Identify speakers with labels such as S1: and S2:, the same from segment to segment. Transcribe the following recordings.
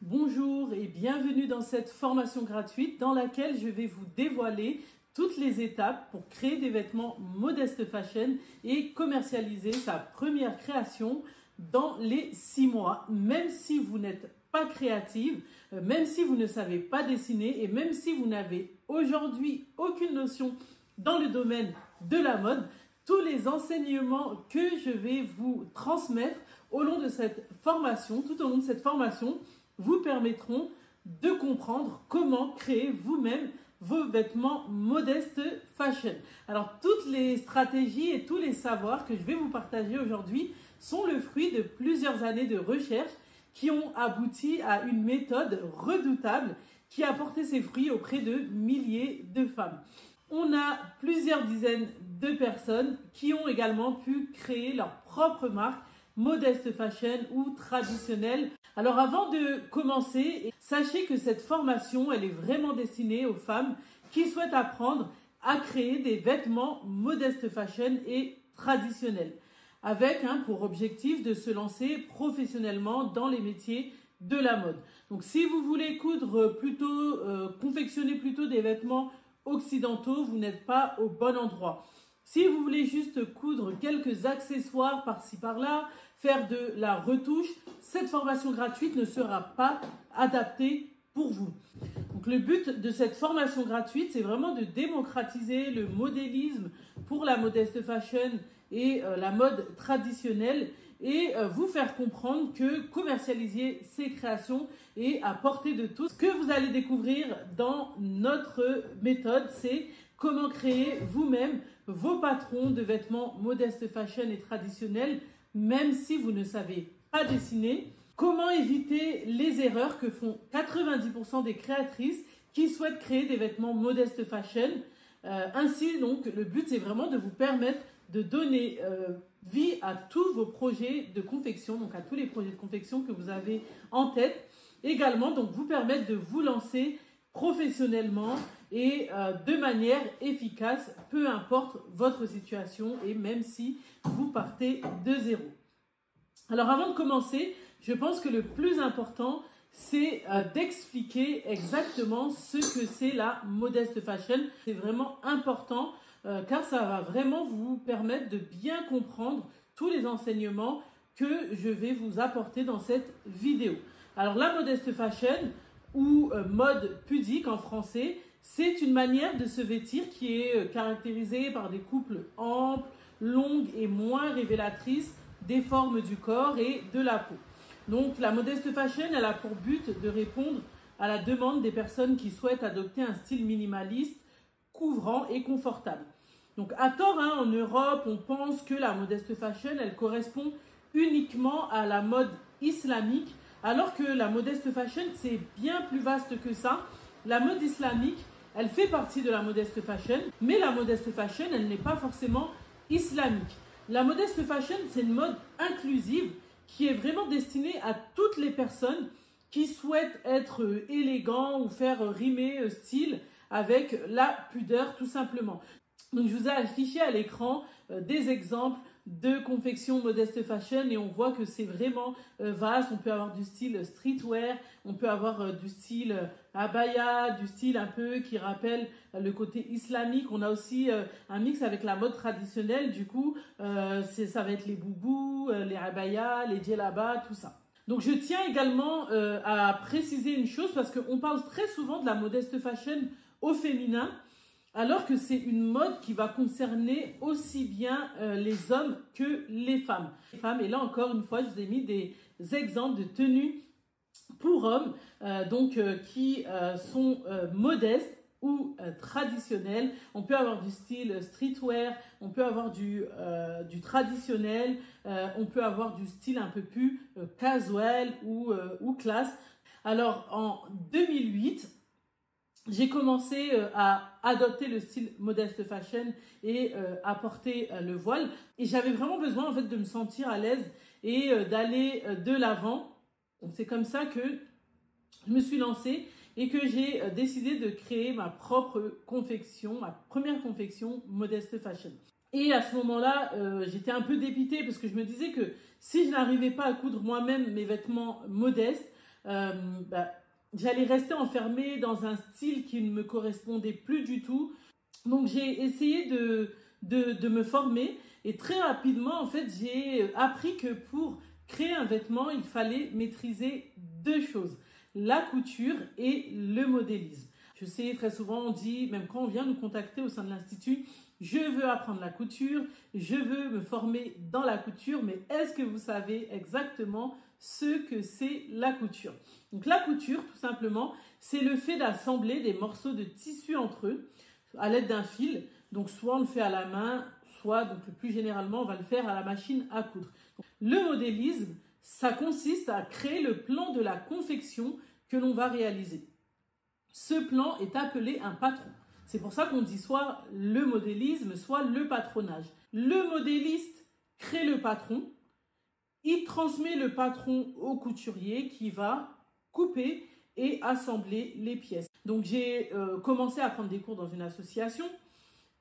S1: Bonjour et bienvenue dans cette formation gratuite dans laquelle je vais vous dévoiler toutes les étapes pour créer des vêtements Modest Fashion et commercialiser sa première création dans les 6 mois, même si vous n'êtes pas créative, même si vous ne savez pas dessiner et même si vous n'avez aujourd'hui aucune notion dans le domaine de la mode. Tous les enseignements que je vais vous transmettre au long de cette formation, tout au long de cette formation, vous permettront de comprendre comment créer vous-même vos vêtements Modest Fashion. Alors, toutes les stratégies et tous les savoirs que je vais vous partager aujourd'hui sont le fruit de plusieurs années de recherche qui ont abouti à une méthode redoutable qui a porté ses fruits auprès de milliers de femmes. On a plusieurs dizaines de personnes qui ont également pu créer leur propre marque Modest Fashion ou traditionnelle. Alors avant de commencer, sachez que cette formation, elle est vraiment destinée aux femmes qui souhaitent apprendre à créer des vêtements Modest Fashion et traditionnels, avec pour objectif de se lancer professionnellement dans les métiers de la mode. Donc si vous voulez confectionner plutôt des vêtements occidentaux, vous n'êtes pas au bon endroit. Si vous voulez juste coudre quelques accessoires par-ci par-là, faire de la retouche, cette formation gratuite ne sera pas adaptée pour vous. Donc le but de cette formation gratuite, c'est vraiment de démocratiser le modélisme pour la Modest Fashion et la mode traditionnelle et vous faire comprendre que commercialiser ces créations est à portée de tous. Ce que vous allez découvrir dans notre méthode, c'est comment créer vous-même vos patrons de vêtements Modest Fashion et traditionnels, même si vous ne savez pas dessiner. Comment éviter les erreurs que font 90% des créatrices qui souhaitent créer des vêtements Modest Fashion. Ainsi, donc, le but, c'est vraiment de vous permettre de donner vie à tous vos projets de confection, donc à tous les projets de confection que vous avez en tête. Également, donc, vous permettre de vous lancer professionnellement et de manière efficace, peu importe votre situation et même si vous partez de zéro. Alors avant de commencer, je pense que le plus important, c'est d'expliquer exactement ce que c'est la Modest Fashion. C'est vraiment important car ça va vraiment vous permettre de bien comprendre tous les enseignements que je vais vous apporter dans cette vidéo. Alors la Modest Fashion, ou mode pudique en français, c'est une manière de se vêtir qui est caractérisée par des coupes amples, longues et moins révélatrices des formes du corps et de la peau. Donc la Modest Fashion, elle a pour but de répondre à la demande des personnes qui souhaitent adopter un style minimaliste, couvrant et confortable. Donc à tort, en Europe, on pense que la Modest Fashion, elle correspond uniquement à la mode islamique, alors que la Modest Fashion, c'est bien plus vaste que ça. La mode islamique, elle fait partie de la Modest Fashion, mais la Modest Fashion, elle n'est pas forcément islamique. La Modest Fashion, c'est une mode inclusive qui est vraiment destinée à toutes les personnes qui souhaitent être élégants ou faire rimer style avec la pudeur tout simplement. Donc je vous ai affiché à l'écran des exemples de confection Modest Fashion et on voit que c'est vraiment vaste. On peut avoir du style streetwear, on peut avoir du style abaya, du style un peu qui rappelle le côté islamique. On a aussi un mix avec la mode traditionnelle, du coup ça va être les boubous, les abayas, les djellabas, tout ça. Donc je tiens également à préciser une chose parce qu'on parle très souvent de la Modest Fashion au féminin, alors que c'est une mode qui va concerner aussi bien les hommes que les femmes. Et là encore une fois, je vous ai mis des exemples de tenues pour hommes qui sont modestes ou traditionnelles. On peut avoir du style streetwear, on peut avoir du traditionnel, on peut avoir du style un peu plus casual ou classe. Alors en 2008, j'ai commencé à adopter le style Modest Fashion et à porter le voile. Et j'avais vraiment besoin en fait de me sentir à l'aise et d'aller de l'avant. Donc c'est comme ça que je me suis lancée et que j'ai décidé de créer ma propre confection, ma première confection Modest Fashion. Et à ce moment-là, j'étais un peu dépitée parce que je me disais que si je n'arrivais pas à coudre moi-même mes vêtements modestes, bah, j'allais rester enfermée dans un style qui ne me correspondait plus du tout. Donc j'ai essayé de me former et très rapidement, en fait, j'ai appris que pour créer un vêtement, il fallait maîtriser deux choses, la couture et le modélisme. Je sais, très souvent, on dit, même quand on vient nous contacter au sein de l'Institut, je veux apprendre la couture, je veux me former dans la couture, mais est-ce que vous savez exactement ce que c'est la couture? Donc la couture, tout simplement, c'est le fait d'assembler des morceaux de tissu entre eux à l'aide d'un fil. Donc soit on le fait à la main, soit, donc le plus généralement, on va le faire à la machine à coudre. Le modélisme, ça consiste à créer le plan de la confection que l'on va réaliser. Ce plan est appelé un patron. C'est pour ça qu'on dit soit le modélisme, soit le patronage. Le modéliste crée le patron, il transmet le patron au couturier qui va couper et assembler les pièces. Donc j'ai commencé à prendre des cours dans une association.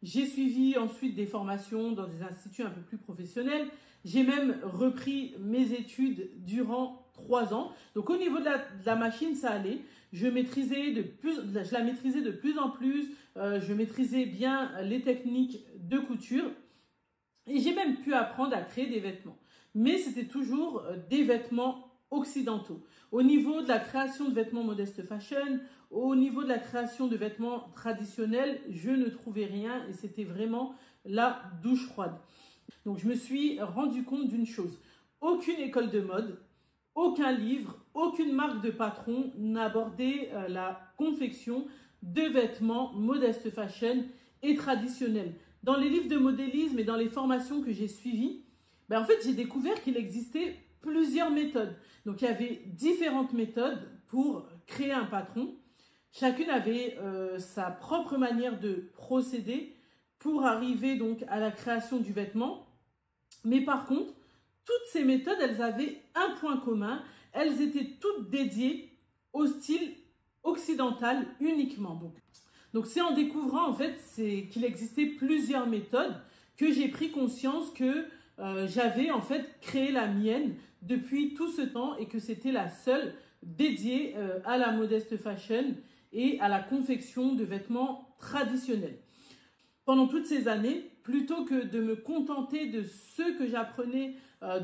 S1: J'ai suivi ensuite des formations dans des instituts un peu plus professionnels. J'ai même repris mes études durant 3 ans. Donc au niveau de la machine, ça allait. Je la maîtrisais de plus en plus. Je maîtrisais bien les techniques de couture. Et j'ai même pu apprendre à créer des vêtements. Mais c'était toujours des vêtements occidentaux. Au niveau de la création de vêtements modeste fashion, au niveau de la création de vêtements traditionnels, je ne trouvais rien et c'était vraiment la douche froide. Donc je me suis rendu compte d'une chose. Aucune école de mode, aucun livre, aucune marque de patron n'abordait la confection de vêtements modeste fashion et traditionnels. Dans les livres de modélisme et dans les formations que j'ai suivies, en fait, j'ai découvert qu'il existait plusieurs méthodes. Donc, il y avait différentes méthodes pour créer un patron. Chacune avait sa propre manière de procéder pour arriver donc à la création du vêtement. Mais par contre, toutes ces méthodes, elles avaient un point commun. Elles étaient toutes dédiées au style occidental uniquement. Donc c'est en découvrant en fait qu'il existait plusieurs méthodes que j'ai pris conscience que j'avais en fait créé la mienne depuis tout ce temps et que c'était la seule dédiée à la modeste fashion et à la confection de vêtements traditionnels. Pendant toutes ces années, plutôt que de me contenter de ce que j'apprenais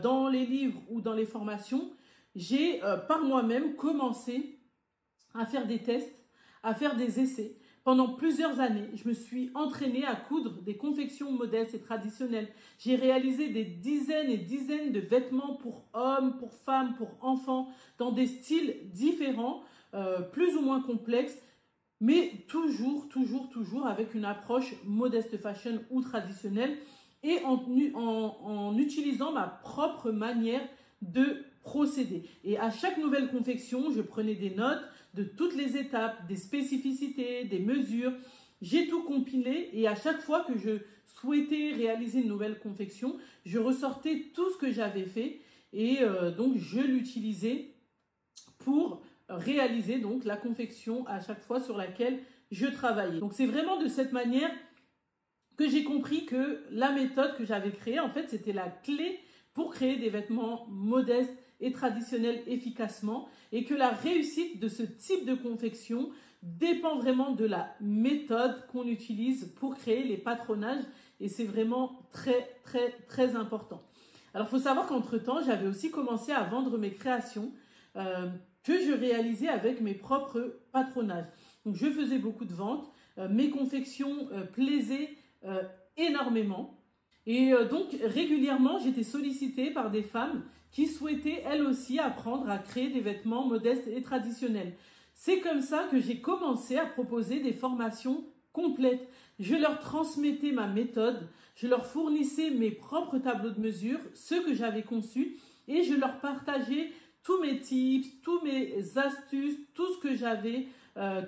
S1: dans les livres ou dans les formations, j'ai par moi-même commencé à faire des tests, à faire des essais. Pendant plusieurs années, je me suis entraînée à coudre des confections modestes et traditionnelles. J'ai réalisé des dizaines et dizaines de vêtements pour hommes, pour femmes, pour enfants, dans des styles différents, plus ou moins complexes, mais toujours avec une approche modeste fashion ou traditionnelle et en utilisant ma propre manière de procéder. Et à chaque nouvelle confection, je prenais des notes de toutes les étapes, des spécificités, des mesures. J'ai tout compilé et à chaque fois que je souhaitais réaliser une nouvelle confection, je ressortais tout ce que j'avais fait et donc je l'utilisais pour réaliser donc la confection à chaque fois sur laquelle je travaillais. Donc c'est vraiment de cette manière que j'ai compris que la méthode que j'avais créée, en fait, c'était la clé pour créer des vêtements modestes et traditionnels efficacement et que la réussite de ce type de confection dépend vraiment de la méthode qu'on utilise pour créer les patronages et c'est vraiment très important. Alors, il faut savoir qu'entre-temps, j'avais aussi commencé à vendre mes créations que je réalisais avec mes propres patronages. Donc, je faisais beaucoup de ventes, mes confections plaisaient énormément. Et donc, régulièrement, j'étais sollicitée par des femmes qui souhaitaient, elles aussi, apprendre à créer des vêtements modestes et traditionnels. C'est comme ça que j'ai commencé à proposer des formations complètes. Je leur transmettais ma méthode, je leur fournissais mes propres tableaux de mesure, ceux que j'avais conçus, et je leur partageais tous mes tips, tous mes astuces, tout ce que j'avais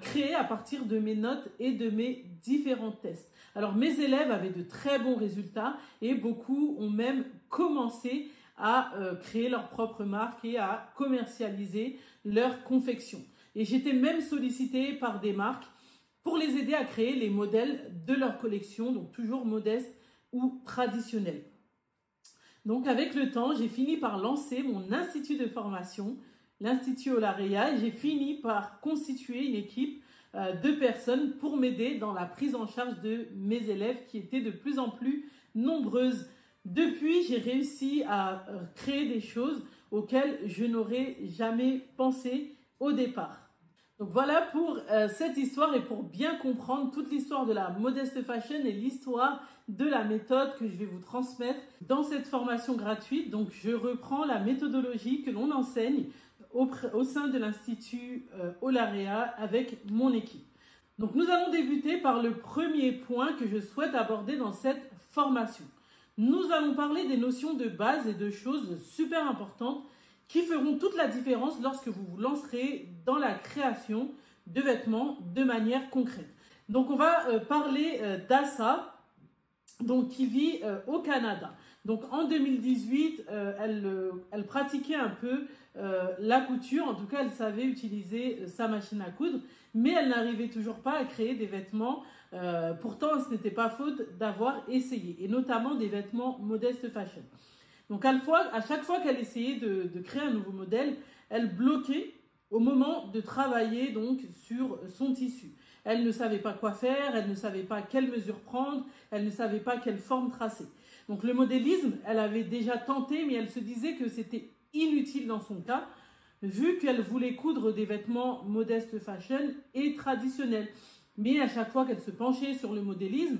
S1: créé à partir de mes notes et de mes différents tests. Alors mes élèves avaient de très bons résultats et beaucoup ont même commencé à créer leur propre marque et à commercialiser leur confection. Et j'étais même sollicitée par des marques pour les aider à créer les modèles de leur collection, donc toujours modestes ou traditionnels. Donc avec le temps, j'ai fini par lancer mon institut de formation l'Institut Olareya et j'ai fini par constituer une équipe de personnes pour m'aider dans la prise en charge de mes élèves qui étaient de plus en plus nombreuses. Depuis, j'ai réussi à créer des choses auxquelles je n'aurais jamais pensé au départ. Donc voilà pour cette histoire et pour bien comprendre toute l'histoire de la Modest Fashion et l'histoire de la méthode que je vais vous transmettre dans cette formation gratuite. Donc je reprends la méthodologie que l'on enseigne au sein de l'Institut Olareya avec mon équipe. Donc nous allons débuter par le premier point que je souhaite aborder dans cette formation. Nous allons parler des notions de base et de choses super importantes qui feront toute la différence lorsque vous vous lancerez dans la création de vêtements de manière concrète. Donc on va parler d'Assa, donc qui vit au Canada. Donc en 2018, elle pratiquait un peu la couture, en tout cas elle savait utiliser sa machine à coudre, mais elle n'arrivait toujours pas à créer des vêtements. Pourtant, ce n'était pas faute d'avoir essayé, et notamment des vêtements Modest Fashion. Donc à chaque fois qu'elle essayait de créer un nouveau modèle, elle bloquait au moment de travailler donc sur son tissu. Elle ne savait pas quoi faire, elle ne savait pas quelle mesure prendre, elle ne savait pas quelle forme tracer. Donc le modélisme, elle avait déjà tenté, mais elle se disait que c'était inutile dans son cas, vu qu'elle voulait coudre des vêtements Modest Fashion et traditionnels. Mais à chaque fois qu'elle se penchait sur le modélisme,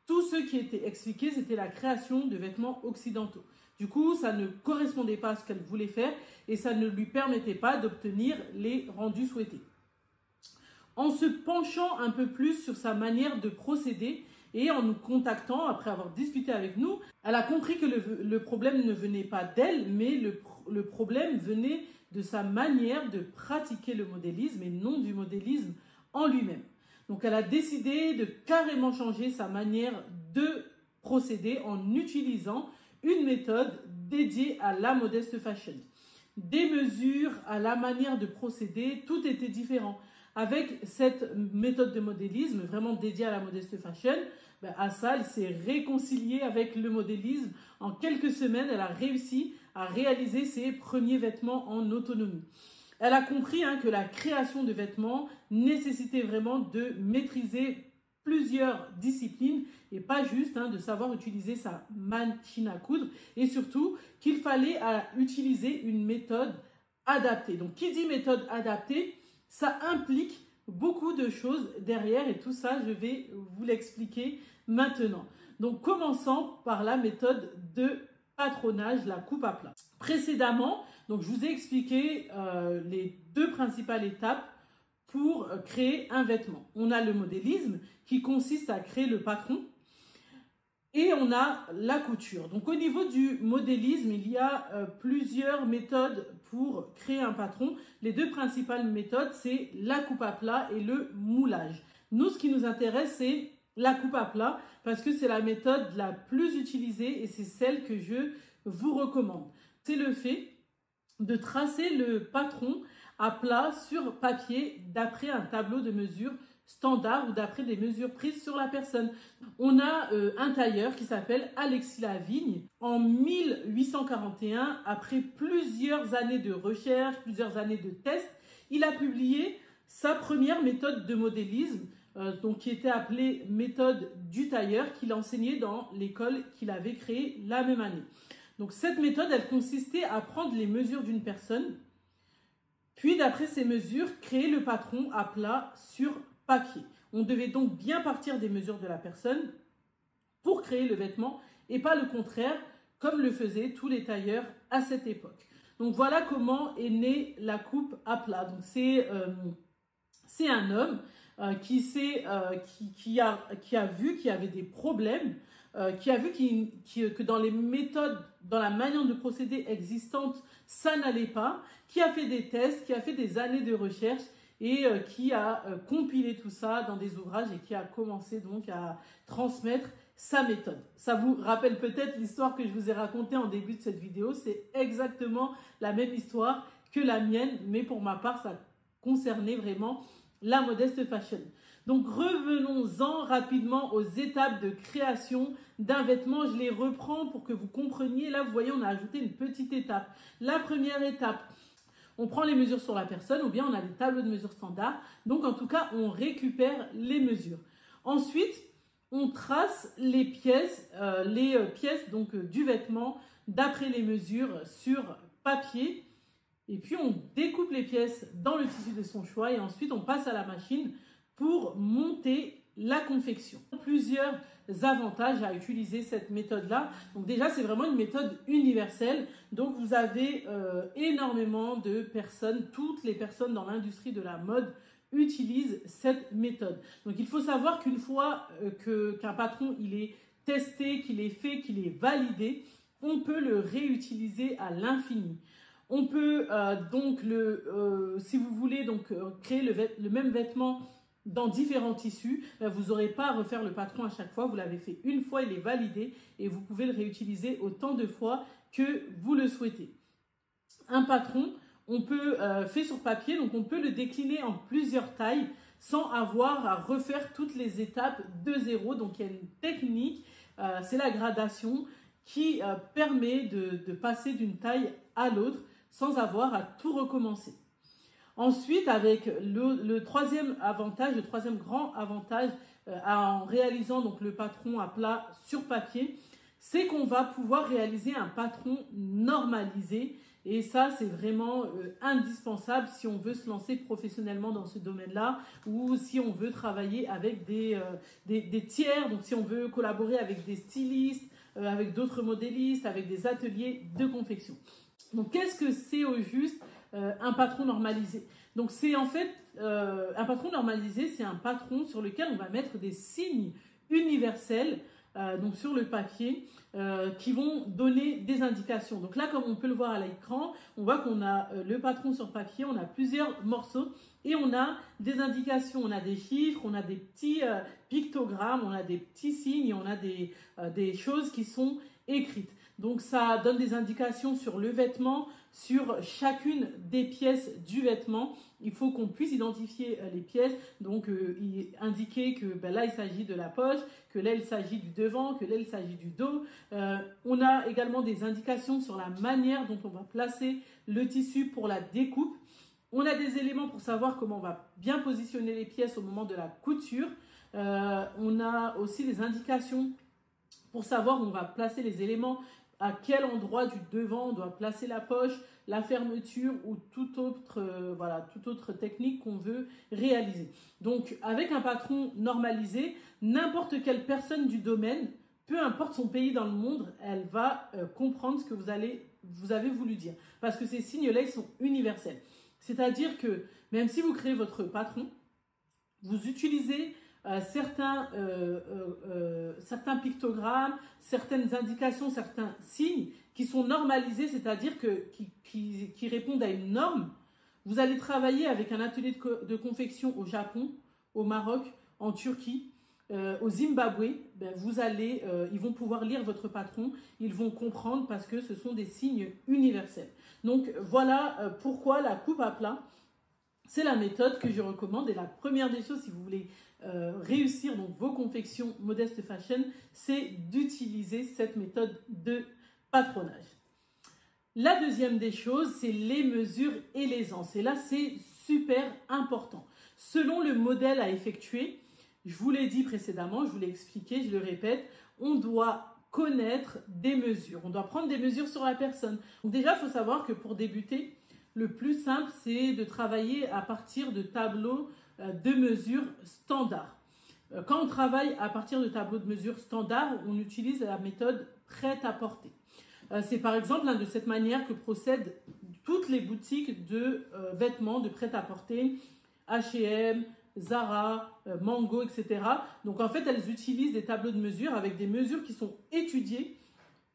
S1: tout ce qui était expliqué, c'était la création de vêtements occidentaux. Du coup, ça ne correspondait pas à ce qu'elle voulait faire et ça ne lui permettait pas d'obtenir les rendus souhaités. En se penchant un peu plus sur sa manière de procéder et en nous contactant, après avoir discuté avec nous, elle a compris que le problème ne venait pas d'elle, mais le problème venait de sa manière de pratiquer le modélisme et non du modélisme en lui-même. Donc, elle a décidé de carrément changer sa manière de procéder en utilisant une méthode dédiée à la Modest Fashion. Des mesures à la manière de procéder, tout était différent. Avec cette méthode de modélisme vraiment dédiée à la Modest Fashion, Assa, elle s'est réconciliée avec le modélisme. En quelques semaines, elle a réussi à réaliser ses premiers vêtements en autonomie. Elle a compris que la création de vêtements nécessitait vraiment de maîtriser plusieurs disciplines et pas juste de savoir utiliser sa machine à coudre et surtout qu'il fallait utiliser une méthode adaptée. Donc qui dit méthode adaptée, ça implique beaucoup de choses derrière et tout ça je vais vous l'expliquer maintenant. Donc commençons par la méthode de patronage, la coupe à plat. Précédemment, donc je vous ai expliqué les deux principales étapes pour créer un vêtement. On a le modélisme qui consiste à créer le patron et on a la couture. Donc au niveau du modélisme, il y a plusieurs méthodes pour créer un patron. Les deux principales méthodes, c'est la coupe à plat et le moulage. Nous, ce qui nous intéresse, c'est la coupe à plat parce que c'est la méthode la plus utilisée et c'est celle que je vous recommande. C'est le fait de tracer le patron à plat sur papier d'après un tableau de mesure standard ou d'après des mesures prises sur la personne. On a un tailleur qui s'appelle Alexis Lavigne. En 1841, après plusieurs années de recherche, plusieurs années de tests, il a publié sa première méthode de modélisme, donc qui était appelée méthode du tailleur, qu'il enseignait dans l'école qu'il avait créée la même année. Donc cette méthode, elle consistait à prendre les mesures d'une personne, puis d'après ces mesures, créer le patron à plat sur papier. On devait donc bien partir des mesures de la personne pour créer le vêtement et pas le contraire, comme le faisaient tous les tailleurs à cette époque. Donc voilà comment est née la coupe à plat. Donc c'est un homme qui a vu qu'il y avait des problèmes, qui a vu que dans les méthodes, dans la manière de procéder existante, ça n'allait pas, qui a fait des tests, qui a fait des années de recherche et qui a compilé tout ça dans des ouvrages et qui a commencé donc à transmettre sa méthode. Ça vous rappelle peut-être l'histoire que je vous ai racontée en début de cette vidéo. C'est exactement la même histoire que la mienne, mais pour ma part, ça concernait vraiment la Modest Fashion. Donc revenons-en rapidement aux étapes de création d'un vêtement. Je les reprends pour que vous compreniez. Là, vous voyez, on a ajouté une petite étape. La première étape, On prend les mesures sur la personne ou bien on a des tableaux de mesure standards. Donc en tout cas, on récupère les mesures. Ensuite, on trace les pièces, donc, du vêtement d'après les mesures sur papier. Et puis, on découpe les pièces dans le tissu de son choix et ensuite, on passe à la machine pour monter la confection. Plusieurs avantages à utiliser cette méthode-là. Donc déjà, c'est vraiment une méthode universelle. Donc, vous avez énormément de personnes, toutes les personnes dans l'industrie de la mode utilisent cette méthode. Donc, il faut savoir qu'une fois qu'un patron il est testé, qu'il est fait, qu'il est validé, on peut le réutiliser à l'infini. On peut si vous voulez créer le même vêtement dans différents tissus, vous n'aurez pas à refaire le patron à chaque fois. Vous l'avez fait une fois, il est validé et vous pouvez le réutiliser autant de fois que vous le souhaitez. Un patron, on peut fait sur papier, donc on peut le décliner en plusieurs tailles sans avoir à refaire toutes les étapes de zéro. Donc il y a une technique, c'est la gradation qui permet de passer d'une taille à l'autre sans avoir à tout recommencer. Ensuite, avec le troisième grand avantage en réalisant donc le patron à plat sur papier, c'est qu'on va pouvoir réaliser un patron normalisé. Et ça, c'est vraiment indispensable si on veut se lancer professionnellement dans ce domaine-là ou si on veut travailler avec des tiers, donc si on veut collaborer avec des stylistes, avec d'autres modélistes, avec des ateliers de confection. Donc, qu'est-ce que c'est au juste un patron normalisé? Donc, c'est en fait, un patron normalisé, c'est un patron sur lequel on va mettre des signes universels, donc sur le papier, qui vont donner des indications. Donc là, comme on peut le voir à l'écran, on voit qu'on a le patron sur papier, on a plusieurs morceaux et on a des indications, on a des chiffres, on a des petits pictogrammes, on a des petits signes, on a des choses qui sont écrites. Donc ça donne des indications sur le vêtement, sur chacune des pièces du vêtement. Il faut qu'on puisse identifier les pièces, donc indiquer que là il s'agit de la poche, que là il s'agit du devant, que là il s'agit du dos. On a également des indications sur la manière dont on va placer le tissu pour la découpe. On a des éléments pour savoir comment on va bien positionner les pièces au moment de la couture. On a aussi des indications pour savoir où on va placer les éléments, à quel endroit du devant on doit placer la poche, la fermeture ou toute autre technique qu'on veut réaliser. Donc, avec un patron normalisé, n'importe quelle personne du domaine, peu importe son pays dans le monde, elle va comprendre ce que vous avez voulu dire. Parce que ces signes-là, ils sont universels. C'est-à-dire que même si vous créez votre patron, vous utilisez certains pictogrammes, certaines indications, certains signes qui sont normalisés, c'est-à-dire qui répondent à une norme. Vous allez travailler avec un atelier de confection au Japon, au Maroc, en Turquie, au Zimbabwe. Ils vont pouvoir lire votre patron, ils vont comprendre parce que ce sont des signes universels. Donc voilà pourquoi la coupe à plat, c'est la méthode que je recommande. Et la première des choses, si vous voulez réussir donc vos confections Modest Fashion, c'est d'utiliser cette méthode de patronage. La deuxième des choses, c'est les mesures et l'aisance. Et là, c'est super important. Selon le modèle à effectuer, je vous l'ai dit précédemment, je vous l'ai expliqué, je le répète, on doit connaître des mesures. On doit prendre des mesures sur la personne. Donc déjà, il faut savoir que pour débuter, le plus simple, c'est de travailler à partir de tableaux de mesures standards. Quand on travaille à partir de tableaux de mesures standards, on utilise la méthode prêt-à-porter. C'est par exemple de cette manière que procèdent toutes les boutiques de vêtements de prêt-à-porter, H&M, Zara, Mango, etc. Donc en fait, elles utilisent des tableaux de mesures avec des mesures qui sont étudiées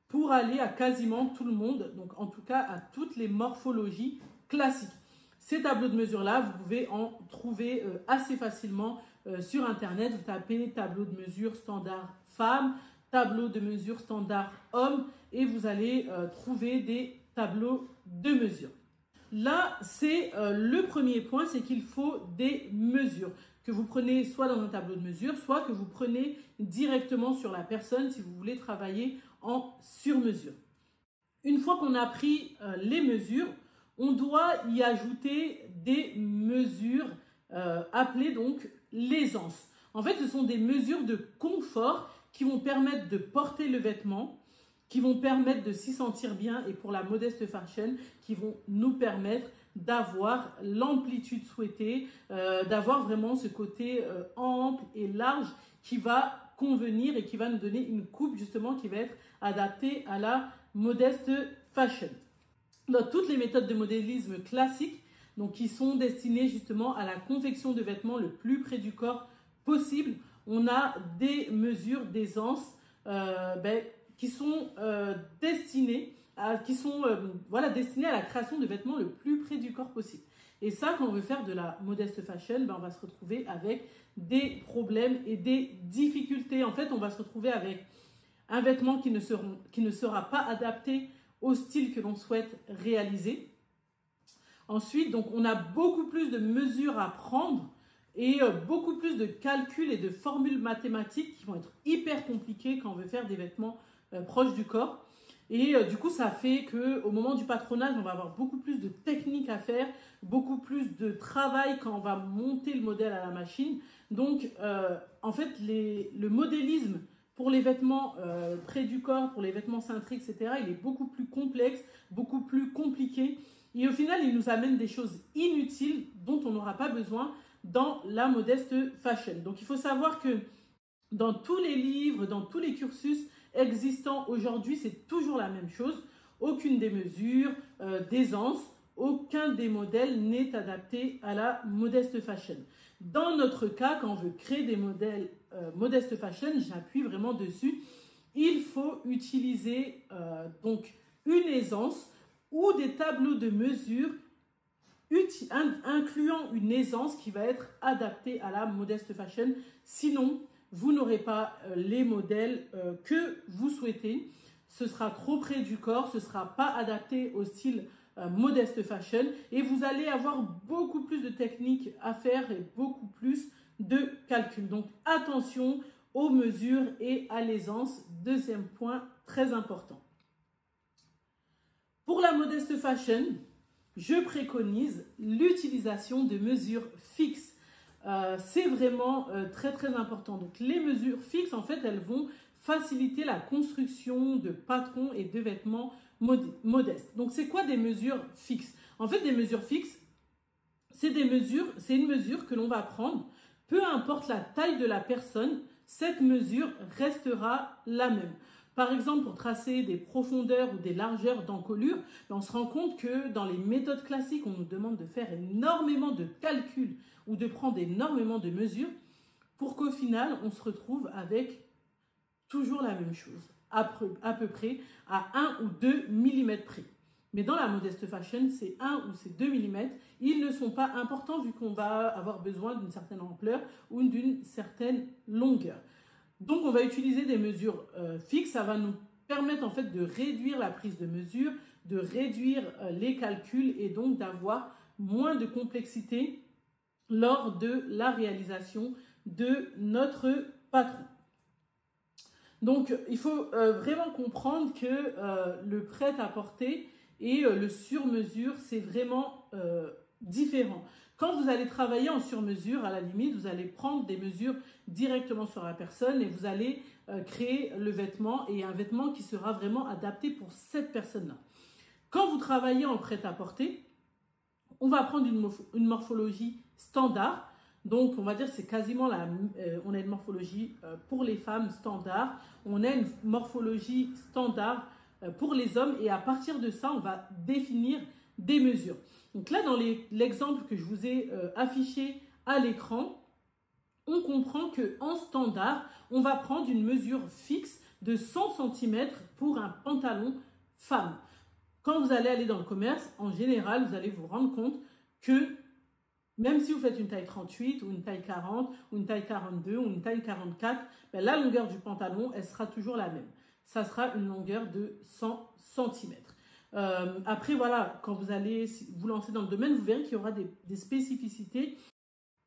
S1: pour aller à quasiment tout le monde, donc en tout cas à toutes les morphologies classiques. Ces tableaux de mesures-là, vous pouvez en trouver assez facilement sur Internet. Vous tapez tableau de mesure standard femme, tableau de mesure standard homme et vous allez trouver des tableaux de mesure. Là, c'est le premier point, c'est qu'il faut des mesures que vous prenez soit dans un tableau de mesure, soit que vous prenez directement sur la personne si vous voulez travailler en sur-mesure. Une fois qu'on a pris les mesures, on doit y ajouter des mesures appelées donc l'aisance. En fait, ce sont des mesures de confort qui vont permettre de porter le vêtement, qui vont permettre de s'y sentir bien et pour la modeste fashion, qui vont nous permettre d'avoir l'amplitude souhaitée, d'avoir vraiment ce côté ample et large qui va convenir et qui va nous donner une coupe justement qui va être adaptée à la modeste fashion. Dans toutes les méthodes de modélisme classiques, donc qui sont destinées justement à la confection de vêtements le plus près du corps possible, on a des mesures d'aisance qui sont destinées à la création de vêtements le plus près du corps possible. Et ça, quand on veut faire de la modeste fashion, on va se retrouver avec des problèmes et des difficultés. En fait, on va se retrouver avec un vêtement qui ne sera pas adapté au style que l'on souhaite réaliser. Ensuite, donc, on a beaucoup plus de mesures à prendre et beaucoup plus de calculs et de formules mathématiques qui vont être hyper compliquées quand on veut faire des vêtements proches du corps. Et du coup, ça fait qu'au moment du patronage, on va avoir beaucoup plus de techniques à faire, beaucoup plus de travail quand on va monter le modèle à la machine. Donc, en fait, le modélisme pour les vêtements près du corps, pour les vêtements cintrés, etc., il est beaucoup plus complexe, beaucoup plus compliqué. Et au final, il nous amène des choses inutiles dont on n'aura pas besoin dans la modeste fashion. Donc, il faut savoir que dans tous les livres, dans tous les cursus existants aujourd'hui, c'est toujours la même chose. Aucune des mesures d'aisance, aucun des modèles n'est adapté à la modeste fashion. Dans notre cas, quand on veut créer des modèles modeste fashion, j'appuie vraiment dessus. Il faut utiliser donc une aisance ou des tableaux de mesure incluant une aisance qui va être adaptée à la modeste fashion. Sinon, vous n'aurez pas les modèles que vous souhaitez. Ce sera trop près du corps, ce ne sera pas adapté au style modeste fashion et vous allez avoir beaucoup plus de techniques à faire et beaucoup plus de calculs. Donc attention aux mesures et à l'aisance. Deuxième point très important. Pour la modeste fashion, je préconise l'utilisation de mesures fixes. C'est vraiment très très important. Donc les mesures fixes, en fait, elles vont faciliter la construction de patrons et de vêtements modestes. Donc c'est quoi des mesures fixes? En fait, des mesures fixes, c'est une mesure que l'on va prendre. Peu importe la taille de la personne, cette mesure restera la même. Par exemple, pour tracer des profondeurs ou des largeurs d'encolure, on se rend compte que dans les méthodes classiques, on nous demande de faire énormément de calculs ou de prendre énormément de mesures pour qu'au final, on se retrouve avec toujours la même chose, à peu près à 1 ou 2 mm près. Mais dans la modeste fashion, c'est 1 ou c'est 2 mm. Ils ne sont pas importants vu qu'on va avoir besoin d'une certaine ampleur ou d'une certaine longueur. Donc, on va utiliser des mesures fixes. Ça va nous permettre en fait de réduire la prise de mesure, de réduire les calculs et donc d'avoir moins de complexité lors de la réalisation de notre patron. Donc, il faut vraiment comprendre que le prêt-à-porter et le sur-mesure, c'est vraiment différent. Quand vous allez travailler en sur-mesure, à la limite, vous allez prendre des mesures directement sur la personne et vous allez créer le vêtement et un vêtement qui sera vraiment adapté pour cette personne-là. Quand vous travaillez en prêt-à-porter, on va prendre une morphologie standard. Donc, on va dire que c'est quasiment on a une morphologie pour les femmes standard. On a une morphologie standard pour les hommes et à partir de ça, on va définir des mesures. Donc là, dans l'exemple que je vous ai affiché à l'écran, on comprend qu'en standard, on va prendre une mesure fixe de 100 cm pour un pantalon femme. Quand vous allez aller dans le commerce, en général, vous allez vous rendre compte que même si vous faites une taille 38 ou une taille 40 ou une taille 42 ou une taille 44, la longueur du pantalon, elle sera toujours la même. Ça sera une longueur de 100 cm. Après, voilà, quand vous allez vous lancer dans le domaine, vous verrez qu'il y aura des spécificités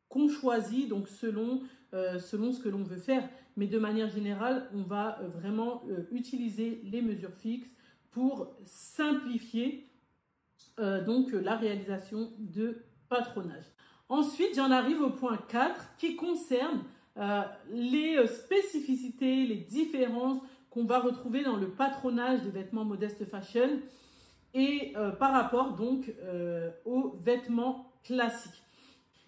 S1: qu'on choisit donc selon ce que l'on veut faire. Mais de manière générale, on va vraiment utiliser les mesures fixes pour simplifier donc la réalisation de patronage. Ensuite, j'en arrive au point 4 qui concerne les spécificités, les différences qu'on va retrouver dans le patronage des vêtements Modest Fashion et par rapport donc aux vêtements classiques.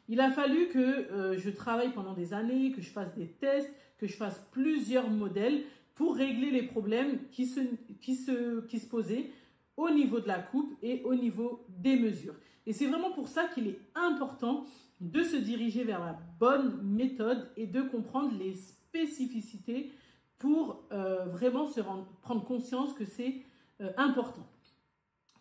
S1: Il a fallu que je travaille pendant des années, que je fasse des tests, que je fasse plusieurs modèles pour régler les problèmes qui se posaient au niveau de la coupe et au niveau des mesures. Et c'est vraiment pour ça qu'il est important de se diriger vers la bonne méthode et de comprendre les spécificités pour vraiment prendre conscience que c'est important.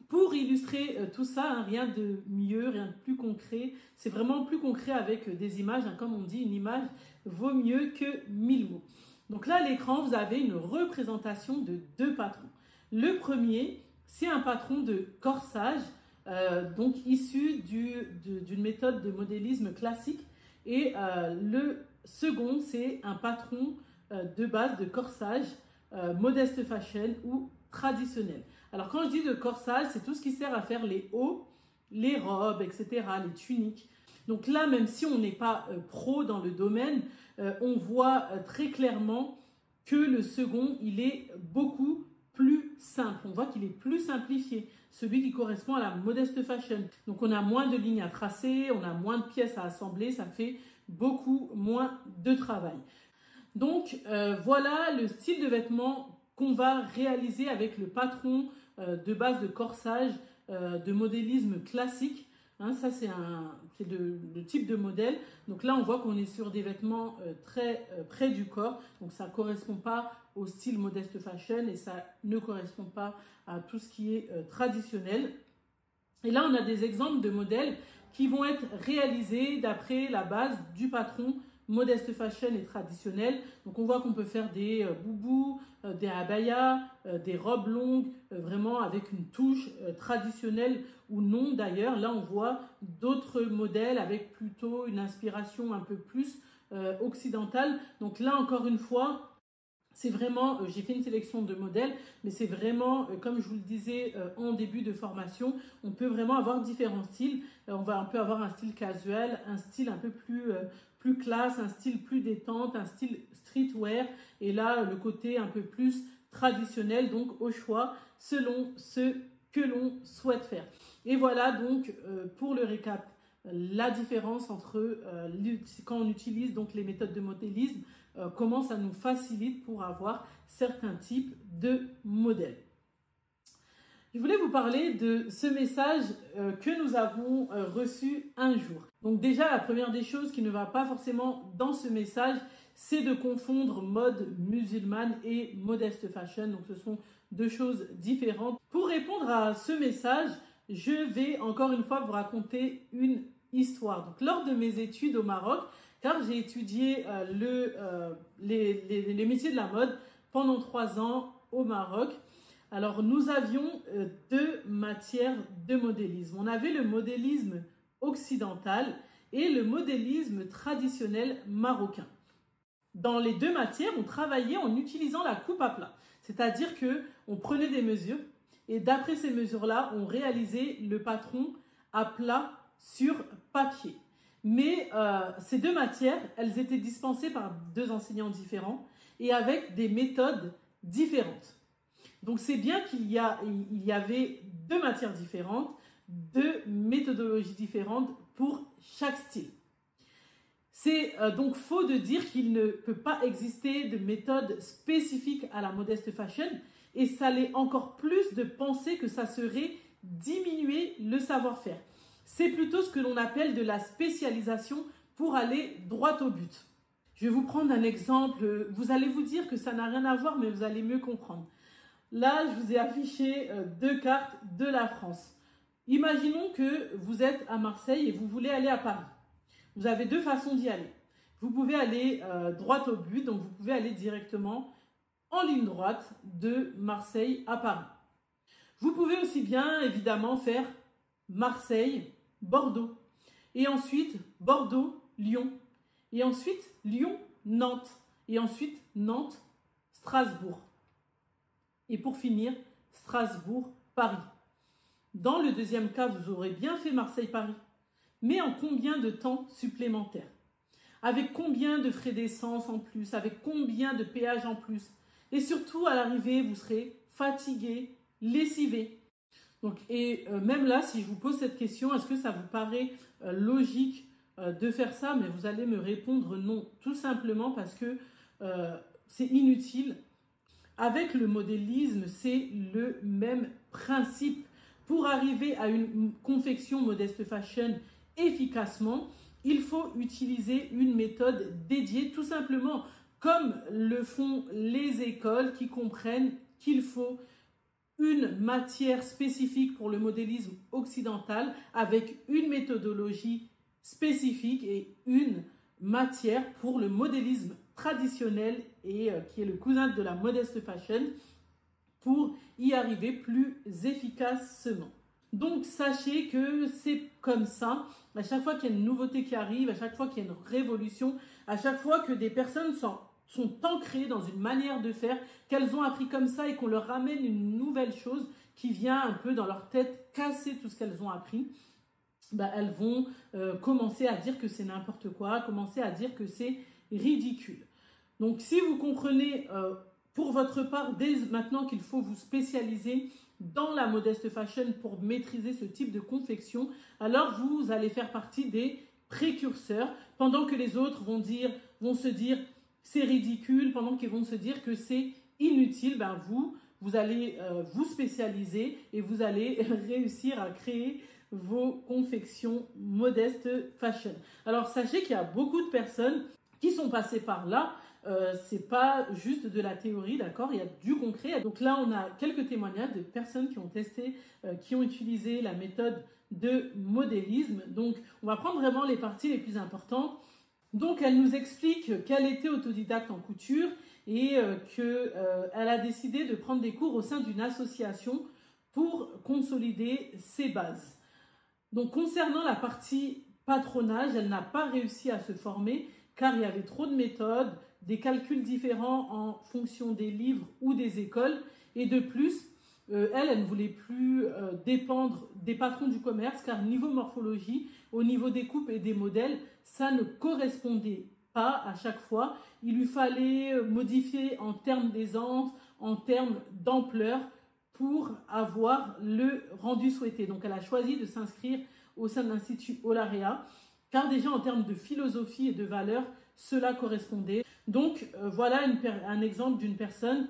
S1: Pour illustrer tout ça, hein, rien de mieux, rien de plus concret. C'est vraiment plus concret avec des images. Hein, comme on dit, une image vaut mieux que 1000 mots. Donc là, à l'écran, vous avez une représentation de 2 patrons. Le premier, c'est un patron de corsage, donc issu d'une méthode de modélisme classique. Et le second, c'est un patron de base de corsage, Modest Fashion ou traditionnel. Alors quand je dis de corsage, c'est tout ce qui sert à faire les hauts, les robes, etc., les tuniques. Donc là, même si on n'est pas pro dans le domaine, on voit très clairement que le second, il est beaucoup plus simple. On voit qu'il est plus simplifié, celui qui correspond à la Modest Fashion. Donc on a moins de lignes à tracer, on a moins de pièces à assembler, ça fait beaucoup moins de travail. Donc voilà le style de vêtements qu'on va réaliser avec le patron de base de corsage de modélisme classique. Hein, ça, c'est le type de modèle. Donc là, on voit qu'on est sur des vêtements très près du corps. Donc ça ne correspond pas au style Modest Fashion et ça ne correspond pas à tout ce qui est traditionnel. Et là, on a des exemples de modèles qui vont être réalisés d'après la base du patron Modest Fashion et traditionnel. Donc on voit qu'on peut faire des boubous, des abayas, des robes longues, vraiment avec une touche traditionnelle ou non d'ailleurs. Là on voit d'autres modèles avec plutôt une inspiration un peu plus occidentale. Donc là encore une fois, c'est vraiment, j'ai fait une sélection de modèles, mais c'est vraiment, comme je vous le disais en début de formation, on peut vraiment avoir différents styles. On peut avoir un style casual, un style un peu plus classe, un style plus détente, un style streetwear, et là, le côté un peu plus traditionnel, donc au choix, selon ce que l'on souhaite faire. Et voilà donc, pour le récap, la différence entre quand on utilise donc les méthodes de modélisme, comment ça nous facilite pour avoir certains types de modèles. Je voulais vous parler de ce message que nous avons reçu un jour. Donc déjà, la première des choses qui ne va pas forcément dans ce message, c'est de confondre mode musulmane et Modest Fashion. Donc ce sont deux choses différentes. Pour répondre à ce message, je vais encore une fois vous raconter une histoire. Donc lors de mes études au Maroc, car j'ai étudié les métiers de la mode pendant 3 ans au Maroc. Alors, nous avions 2 matières de modélisme. On avait le modélisme occidental et le modélisme traditionnel marocain. Dans les 2 matières, on travaillait en utilisant la coupe à plat. C'est-à-dire qu'on prenait des mesures et d'après ces mesures-là, on réalisait le patron à plat sur papier. Mais ces 2 matières, elles étaient dispensées par 2 enseignants différents et avec des méthodes différentes. Donc c'est bien qu'il y avait 2 matières différentes, 2 méthodologies différentes pour chaque style. C'est donc faux de dire qu'il ne peut pas exister de méthode spécifique à la Modest Fashion et ça l'est encore plus de penser que ça serait diminuer le savoir-faire. C'est plutôt ce que l'on appelle de la spécialisation pour aller droit au but. Je vais vous prendre un exemple. Vous allez vous dire que ça n'a rien à voir, mais vous allez mieux comprendre. Là, je vous ai affiché 2 cartes de la France. Imaginons que vous êtes à Marseille et vous voulez aller à Paris. Vous avez 2 façons d'y aller. Vous pouvez aller droit au but, donc vous pouvez aller directement en ligne droite de Marseille à Paris. Vous pouvez aussi bien, évidemment, faire Marseille, Bordeaux, et ensuite Bordeaux, Lyon, et ensuite Lyon, Nantes, et ensuite Nantes, Strasbourg. Et pour finir, Strasbourg, Paris. Dans le deuxième cas, vous aurez bien fait Marseille-Paris. Mais en combien de temps supplémentaire? Avec combien de frais d'essence en plus? Avec combien de péages en plus? Et surtout, à l'arrivée, vous serez fatigué, lessivé. Donc, même là, si je vous pose cette question, est-ce que ça vous paraît logique de faire ça? Mais vous allez me répondre non, tout simplement parce que c'est inutile. Avec le modélisme, c'est le même principe. Pour arriver à une confection modeste fashion efficacement, il faut utiliser une méthode dédiée, tout simplement comme le font les écoles qui comprennent qu'il faut une matière spécifique pour le modélisme occidental avec une méthodologie spécifique et une matière pour le modélisme traditionnel et qui est le cousin de la modeste fashion pour y arriver plus efficacement. Donc sachez que c'est comme ça, à chaque fois qu'il y a une nouveauté qui arrive, à chaque fois qu'il y a une révolution, à chaque fois que des personnes sont ancrées dans une manière de faire, qu'elles ont appris comme ça et qu'on leur ramène une nouvelle chose qui vient un peu dans leur tête casser tout ce qu'elles ont appris, elles vont commencer à dire que c'est n'importe quoi, commencer à dire que c'est ridicule. Donc si vous comprenez pour votre part dès maintenant qu'il faut vous spécialiser dans la modeste fashion pour maîtriser ce type de confection, alors vous allez faire partie des précurseurs pendant que les autres vont se dire c'est ridicule, pendant qu'ils vont se dire que c'est inutile, vous allez vous spécialiser et vous allez réussir à créer vos confections modeste fashion. Alors sachez qu'il y a beaucoup de personnes qui sont passées par là. C'est pas juste de la théorie, d'accord? Il y a du concret. Donc là, on a quelques témoignages de personnes qui ont testé, qui ont utilisé la méthode de modélisme. Donc, on va prendre vraiment les parties les plus importantes. Donc, elle nous explique qu'elle était autodidacte en couture et qu'elle a décidé de prendre des cours au sein d'une association pour consolider ses bases. Donc, concernant la partie patronage, elle n'a pas réussi à se former car il y avait trop de méthodes, des calculs différents en fonction des livres ou des écoles. Et de plus, elle ne voulait plus dépendre des patrons du commerce car niveau morphologie, au niveau des coupes et des modèles, ça ne correspondait pas à chaque fois. Il lui fallait modifier en termes d'aisance, en termes d'ampleur pour avoir le rendu souhaité. Donc elle a choisi de s'inscrire au sein de l'Institut Olarea car déjà en termes de philosophie et de valeurs, cela correspondait. Donc voilà un exemple d'une personne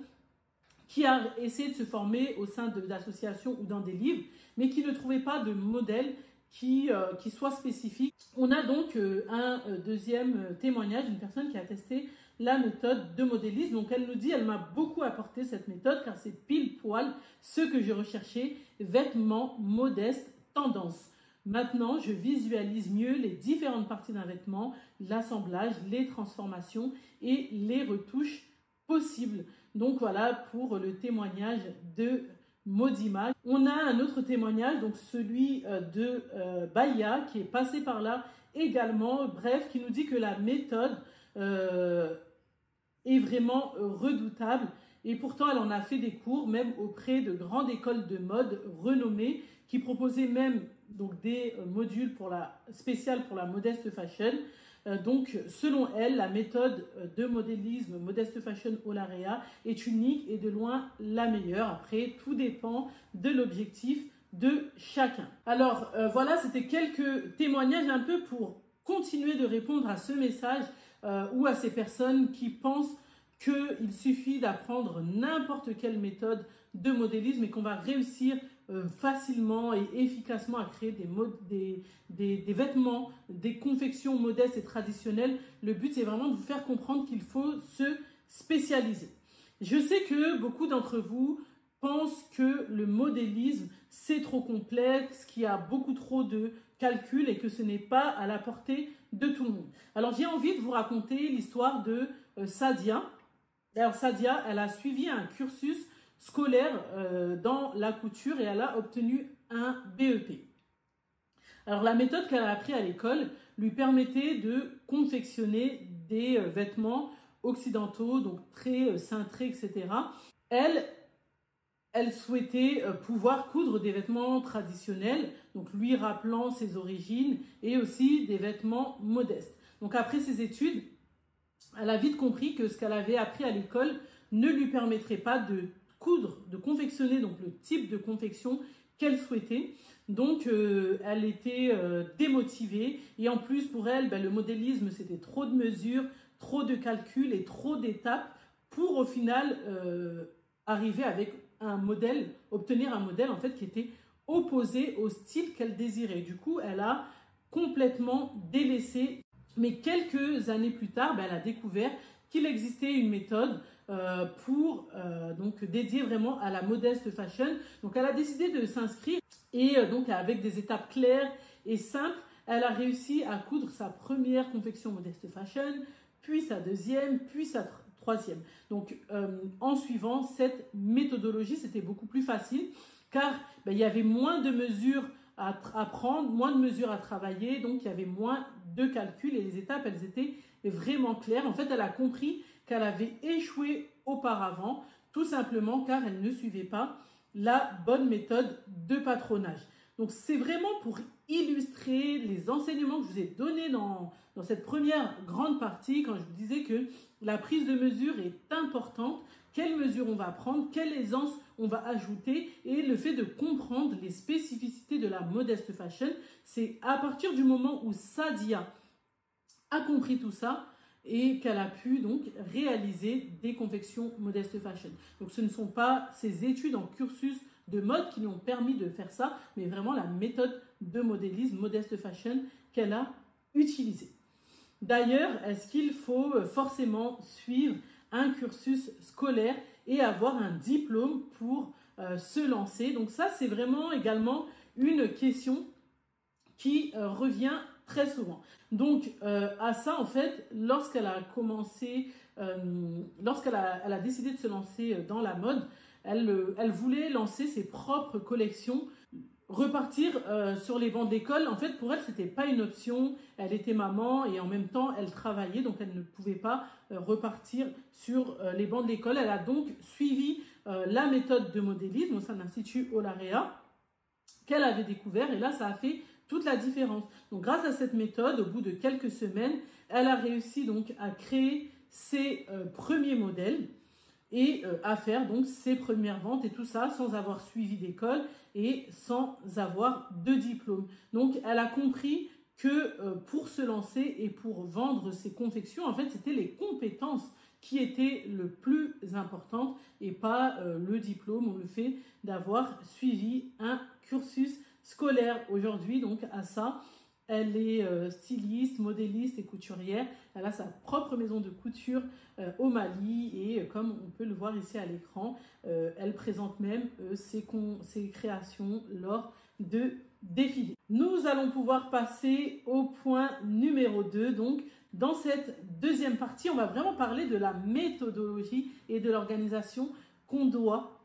S1: qui a essayé de se former au sein d'associations ou dans des livres, mais qui ne trouvait pas de modèle qui soit spécifique. On a donc un deuxième témoignage d'une personne qui a testé la méthode de modélisme. Donc elle nous dit, elle m'a beaucoup apporté cette méthode car c'est pile poil ce que je recherchais, vêtements modestes, tendance. Maintenant, je visualise mieux les différentes parties d'un vêtement, l'assemblage, les transformations et les retouches possibles. Donc voilà pour le témoignage de Modima. On a un autre témoignage, donc celui de Baya, qui est passé par là également, bref, qui nous dit que la méthode est vraiment redoutable. Et pourtant, elle en a fait des cours, même auprès de grandes écoles de mode renommées, qui proposaient même donc, des modules spéciales pour la modeste fashion. Donc, selon elle, la méthode de modélisme modeste fashion Olarea est unique et de loin la meilleure. Après, tout dépend de l'objectif de chacun. Alors, voilà, c'était quelques témoignages un peu pour continuer de répondre à ce message ou à ces personnes qui pensent qu'il suffit d'apprendre n'importe quelle méthode de modélisme et qu'on va réussir facilement et efficacement à créer des vêtements, des confections modestes et traditionnelles. Le but, c'est vraiment de vous faire comprendre qu'il faut se spécialiser. Je sais que beaucoup d'entre vous pensent que le modélisme, c'est trop complexe, qu'il y a beaucoup trop de calculs et que ce n'est pas à la portée de tout le monde. Alors, j'ai envie de vous raconter l'histoire de Sadia. Alors, Sadia, elle a suivi un cursus scolaire dans la couture et elle a obtenu un BEP. Alors, la méthode qu'elle a appris à l'école lui permettait de confectionner des vêtements occidentaux, donc très cintrés, etc. Elle elle souhaitait pouvoir coudre des vêtements traditionnels, donc lui rappelant ses origines, et aussi des vêtements modestes. Donc après ses études, elle a vite compris que ce qu'elle avait appris à l'école ne lui permettrait pas de coudre, de confectionner donc le type de confection qu'elle souhaitait. Donc elle était démotivée, et en plus pour elle, le modélisme c'était trop de mesures, trop de calculs et trop d'étapes pour au final arriver avec un modèle, obtenir un modèle en fait qui était opposé au style qu'elle désirait. Du coup, elle a complètement délaissé. Mais quelques années plus tard, elle a découvert qu'il existait une méthode pour donc dédiée vraiment à la modeste fashion. Donc elle a décidé de s'inscrire, et donc avec des étapes claires et simples, elle a réussi à coudre sa première confection modeste fashion, puis sa deuxième, puis sa troisième. Donc en suivant cette méthodologie, c'était beaucoup plus facile, car il y avait moins de mesures à prendre, moins de mesures à travailler, donc il y avait moins de calculs, et les étapes, elles étaient vraiment claires. En fait, elle a compris qu'elle avait échoué auparavant, tout simplement car elle ne suivait pas la bonne méthode de patronage. Donc c'est vraiment pour illustrer les enseignements que je vous ai donnés dans cette première grande partie, quand je vous disais que la prise de mesure est importante, quelles mesures on va prendre, quelle aisance on va ajouter, et le fait de comprendre les spécificités de la modeste fashion. C'est à partir du moment où Sadia a compris tout ça et qu'elle a pu donc réaliser des confections modeste fashion. Donc ce ne sont pas ses études en cursus de mode qui lui ont permis de faire ça, mais vraiment la méthode de modélisme modeste fashion qu'elle a utilisée. D'ailleurs, est-ce qu'il faut forcément suivre un cursus scolaire et avoir un diplôme pour se lancer? Donc ça, c'est vraiment également une question qui revient très souvent. Donc à ça, en fait, lorsqu'elle a commencé, lorsqu'elle a décidé de se lancer dans la mode, elle voulait lancer ses propres collections, repartir sur les bancs d'école. En fait, pour elle, c'était pas une option. Elle était maman et en même temps, elle travaillait, donc elle ne pouvait pas repartir sur les bancs de l'école. Elle a donc suivi la méthode de modélisme au sein de l'Institut Olaréa qu'elle avait découvert, et là, ça a fait toute la différence. Donc, grâce à cette méthode, au bout de quelques semaines, elle a réussi donc à créer ses premiers modèles et à faire donc ses premières ventes, et tout ça sans avoir suivi d'école et sans avoir de diplôme. Donc elle a compris que pour se lancer et pour vendre ses confections, en fait c'était les compétences qui étaient le plus importantes et pas le diplôme ou le fait d'avoir suivi un cursus scolaire. Aujourd'hui, donc à ça, elle est styliste, modéliste et couturière. Elle a sa propre maison de couture au Mali, et comme on peut le voir ici à l'écran, elle présente même ses créations lors de défilés. Nous allons pouvoir passer au point numéro 2. Donc, dans cette deuxième partie, on va vraiment parler de la méthodologie et de l'organisation qu'on doit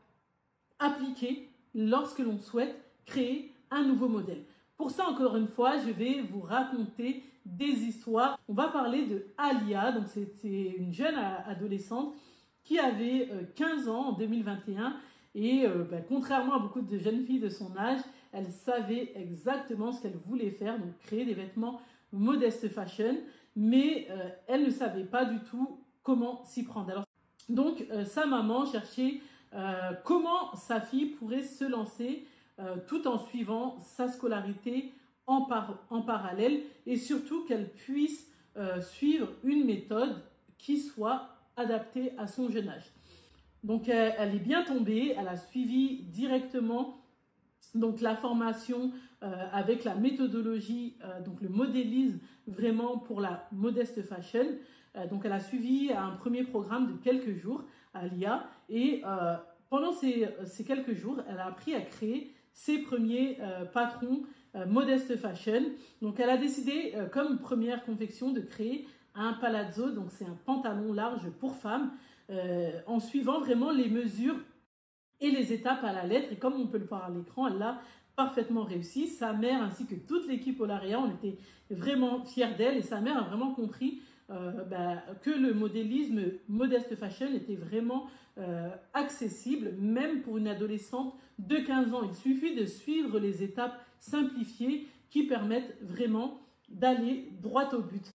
S1: appliquer lorsque l'on souhaite créer un nouveau modèle. Pour ça, encore une fois, je vais vous raconter des histoires. On va parler de Alia. Donc, c'était une jeune adolescente qui avait 15 ans en 2021. Et contrairement à beaucoup de jeunes filles de son âge, elle savait exactement ce qu'elle voulait faire, donc créer des vêtements modeste fashion. Mais elle ne savait pas du tout comment s'y prendre. Alors, donc, sa maman cherchait comment sa fille pourrait se lancer tout en suivant sa scolarité en parallèle, et surtout qu'elle puisse suivre une méthode qui soit adaptée à son jeune âge. Donc elle est bien tombée, elle a suivi directement donc la formation avec la méthodologie, donc le modélisme vraiment pour la modeste fashion. Donc elle a suivi un premier programme de quelques jours à l'IA, et pendant ces quelques jours, elle a appris à créer ses premiers patrons modeste fashion. Donc elle a décidé comme première confection de créer un palazzo, donc c'est un pantalon large pour femmes, en suivant vraiment les mesures et les étapes à la lettre. Et comme on peut le voir à l'écran, elle l'a parfaitement réussi. Sa mère ainsi que toute l'équipe Olaréa, on était vraiment fiers d'elle, et sa mère a vraiment compris que le modélisme Modest Fashion était vraiment accessible, même pour une adolescente de 15 ans. Il suffit de suivre les étapes simplifiées qui permettent vraiment d'aller droit au but.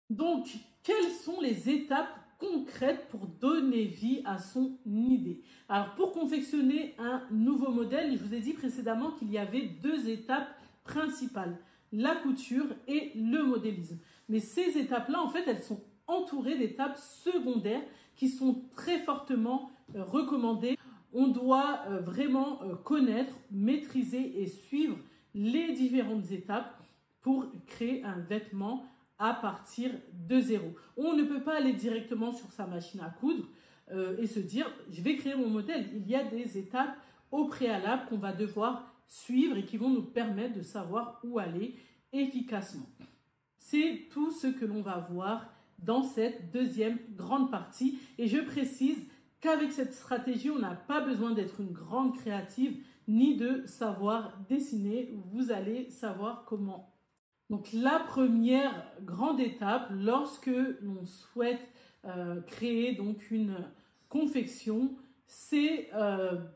S1: Donc, quelles sont les étapes concrètes pour donner vie à son idée? Alors, pour confectionner un nouveau modèle, je vous ai dit précédemment qu'il y avait 2 étapes principales, la couture et le modélisme. Mais ces étapes-là, en fait, elles sont entourées d'étapes secondaires qui sont très fortement recommandées. On doit vraiment connaître, maîtriser et suivre les différentes étapes pour créer un vêtement à partir de zéro. On ne peut pas aller directement sur sa machine à coudre et se dire je vais créer mon modèle. Il y a des étapes au préalable qu'on va devoir suivre et qui vont nous permettre de savoir où aller efficacement. C'est tout ce que l'on va voir dans cette deuxième grande partie. Et je précise qu'avec cette stratégie, on n'a pas besoin d'être une grande créative ni de savoir dessiner. Vous allez savoir comment. Donc la première grande étape, lorsque l'on souhaite créer donc une confection, c'est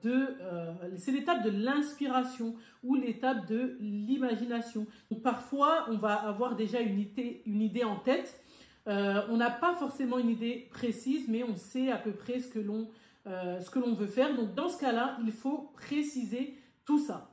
S1: l'étape de l'inspiration ou l'étape de l'imagination. Parfois, on va avoir déjà une idée en tête. On n'a pas forcément une idée précise, mais on sait à peu près ce que l'on veut faire. Donc dans ce cas-là, il faut préciser tout ça.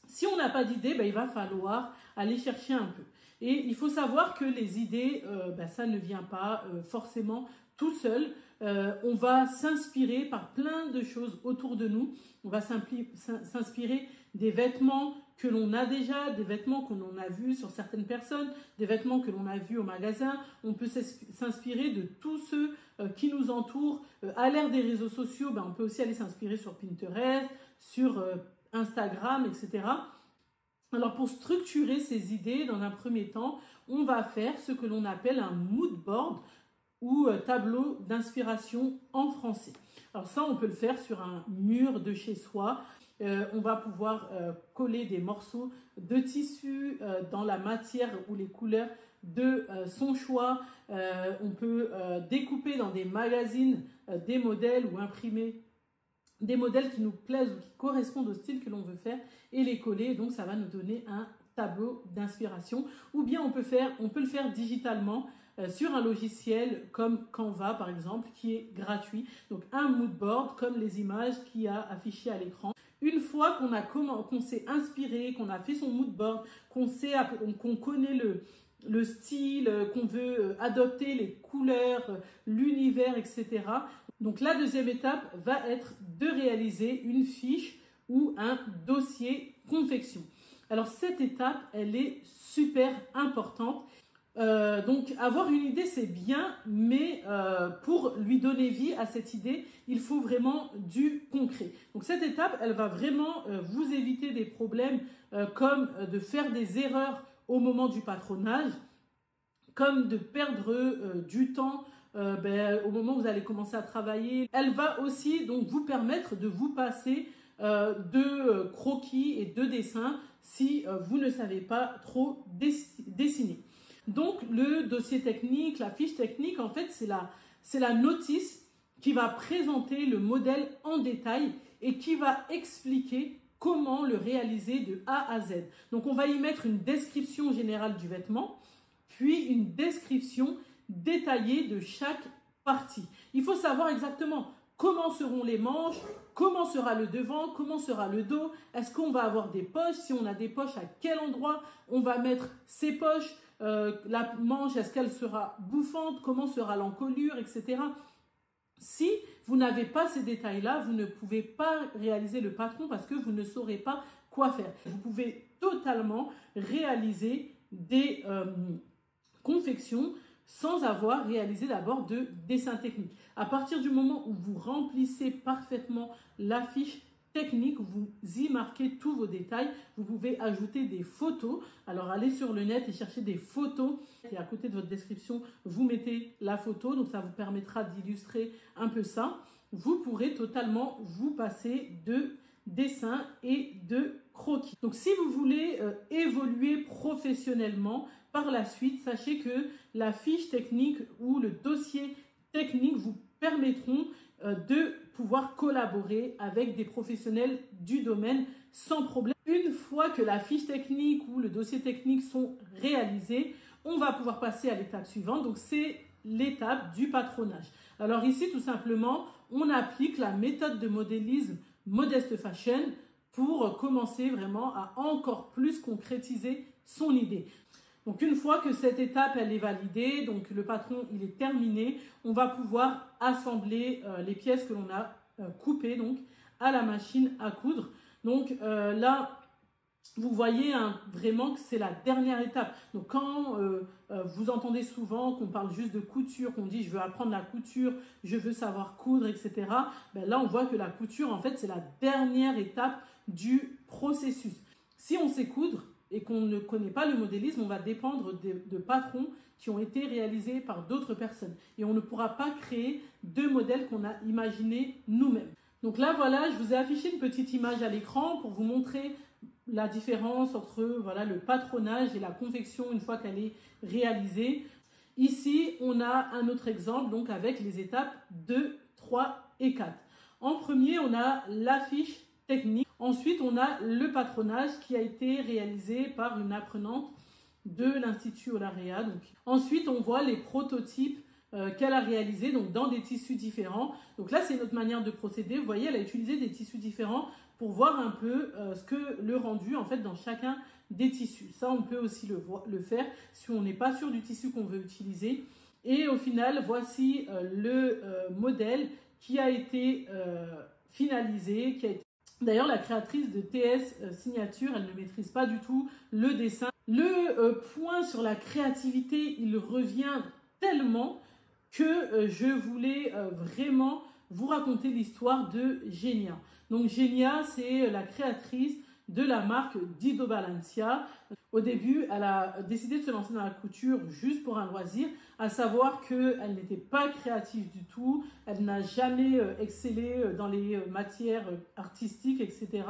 S1: Si on n'a pas d'idée, il va falloir aller chercher un peu. Et il faut savoir que les idées, ça ne vient pas forcément tout seul. On va s'inspirer par plein de choses autour de nous. On va s'inspirer des vêtements que l'on a déjà, des vêtements que l'on a vus sur certaines personnes, des vêtements que l'on a vus au magasin. On peut s'inspirer de tous ceux qui nous entourent. À l'ère des réseaux sociaux, on peut aussi aller s'inspirer sur Pinterest, sur Instagram, etc. Alors pour structurer ces idées, dans un premier temps, on va faire ce que l'on appelle un mood board ou tableau d'inspiration en français. Alors ça, on peut le faire sur un mur de chez soi. On va pouvoir coller des morceaux de tissu dans la matière ou les couleurs de son choix. On peut découper dans des magazines des modèles ou imprimer des modèles qui nous plaisent ou qui correspondent au style que l'on veut faire et les coller. Donc ça va nous donner un tableau d'inspiration. Ou bien on peut le faire digitalement sur un logiciel comme Canva par exemple, qui est gratuit. Donc un mood board comme les images qu'il y a affichées à l'écran. Une fois qu'on s'est inspiré, qu'on a fait son mood board, qu'on connaît le style, qu'on veut adopter, les couleurs, l'univers, etc. Donc la deuxième étape va être de réaliser une fiche ou un dossier confection. Alors cette étape, elle est super importante. Donc avoir une idée c'est bien, mais pour lui donner vie à cette idée, il faut vraiment du concret. Donc cette étape, elle va vraiment vous éviter des problèmes comme de faire des erreurs au moment du patronage, comme de perdre du temps au moment où vous allez commencer à travailler. Elle va aussi donc vous permettre de vous passer de croquis et de dessins si vous ne savez pas trop dessiner. Donc le dossier technique, la fiche technique, en fait c'est la notice qui va présenter le modèle en détail et qui va expliquer comment le réaliser de A à Z. Donc on va y mettre une description générale du vêtement, puis une description détaillée de chaque partie. Il faut savoir exactement comment seront les manches, comment sera le devant, comment sera le dos, est-ce qu'on va avoir des poches, si on a des poches, à quel endroit on va mettre ces poches, la manche, est-ce qu'elle sera bouffante, comment sera l'encolure, etc. Si vous n'avez pas ces détails-là, vous ne pouvez pas réaliser le patron parce que vous ne saurez pas quoi faire. Vous pouvez totalement réaliser des confections sans avoir réalisé d'abord de dessin technique. À partir du moment où vous remplissez parfaitement la fiche technique, vous y marquez tous vos détails, vous pouvez ajouter des photos. Alors allez sur le net et cherchez des photos et à côté de votre description, vous mettez la photo, donc ça vous permettra d'illustrer un peu ça. Vous pourrez totalement vous passer de dessin et de croquis. Donc si vous voulez évoluer professionnellement par la suite, sachez que la fiche technique ou le dossier technique vous permettront de pouvoir collaborer avec des professionnels du domaine sans problème. Une fois que la fiche technique ou le dossier technique sont réalisés, on va pouvoir passer à l'étape suivante. Donc c'est l'étape du patronage. Alors ici, tout simplement, on applique la méthode de modélisme Modest Fashion pour commencer vraiment à encore plus concrétiser son idée. Donc une fois que cette étape elle est validée, donc le patron il est terminé, on va pouvoir assembler les pièces que l'on a coupées donc à la machine à coudre. Donc là vous voyez vraiment que c'est la dernière étape. Donc quand vous entendez souvent qu'on parle juste de couture, qu'on dit je veux apprendre la couture, je veux savoir coudre, etc. Ben là on voit que la couture en fait c'est la dernière étape du processus. Si on sait coudre et qu'on ne connaît pas le modélisme, on va dépendre de patrons qui ont été réalisés par d'autres personnes. Et on ne pourra pas créer de modèles qu'on a imaginés nous-mêmes. Donc là, voilà, je vous ai affiché une petite image à l'écran pour vous montrer la différence entre voilà, le patronage et la confection une fois qu'elle est réalisée. Ici, on a un autre exemple donc avec les étapes 2, 3 et 4. En premier, on a l'affiche technique. Ensuite, on a le patronage qui a été réalisé par une apprenante de l'Institut Olaréa. Ensuite, on voit les prototypes qu'elle a réalisés donc, dans des tissus différents. Donc là, c'est notre manière de procéder. Vous voyez, elle a utilisé des tissus différents pour voir un peu ce que le rendu en fait dans chacun des tissus. Ça, on peut aussi le faire si on n'est pas sûr du tissu qu'on veut utiliser. Et au final, voici le modèle qui a été finalisé, D'ailleurs, la créatrice de TS Signature, elle ne maîtrise pas du tout le dessin. Le point sur la créativité, il revient tellement que je voulais vraiment vous raconter l'histoire de Genia. Donc Genia, c'est la créatrice de la marque Dido Balenciaga. Au début, elle a décidé de se lancer dans la couture juste pour un loisir, à savoir qu'elle n'était pas créative du tout, elle n'a jamais excellé dans les matières artistiques, etc.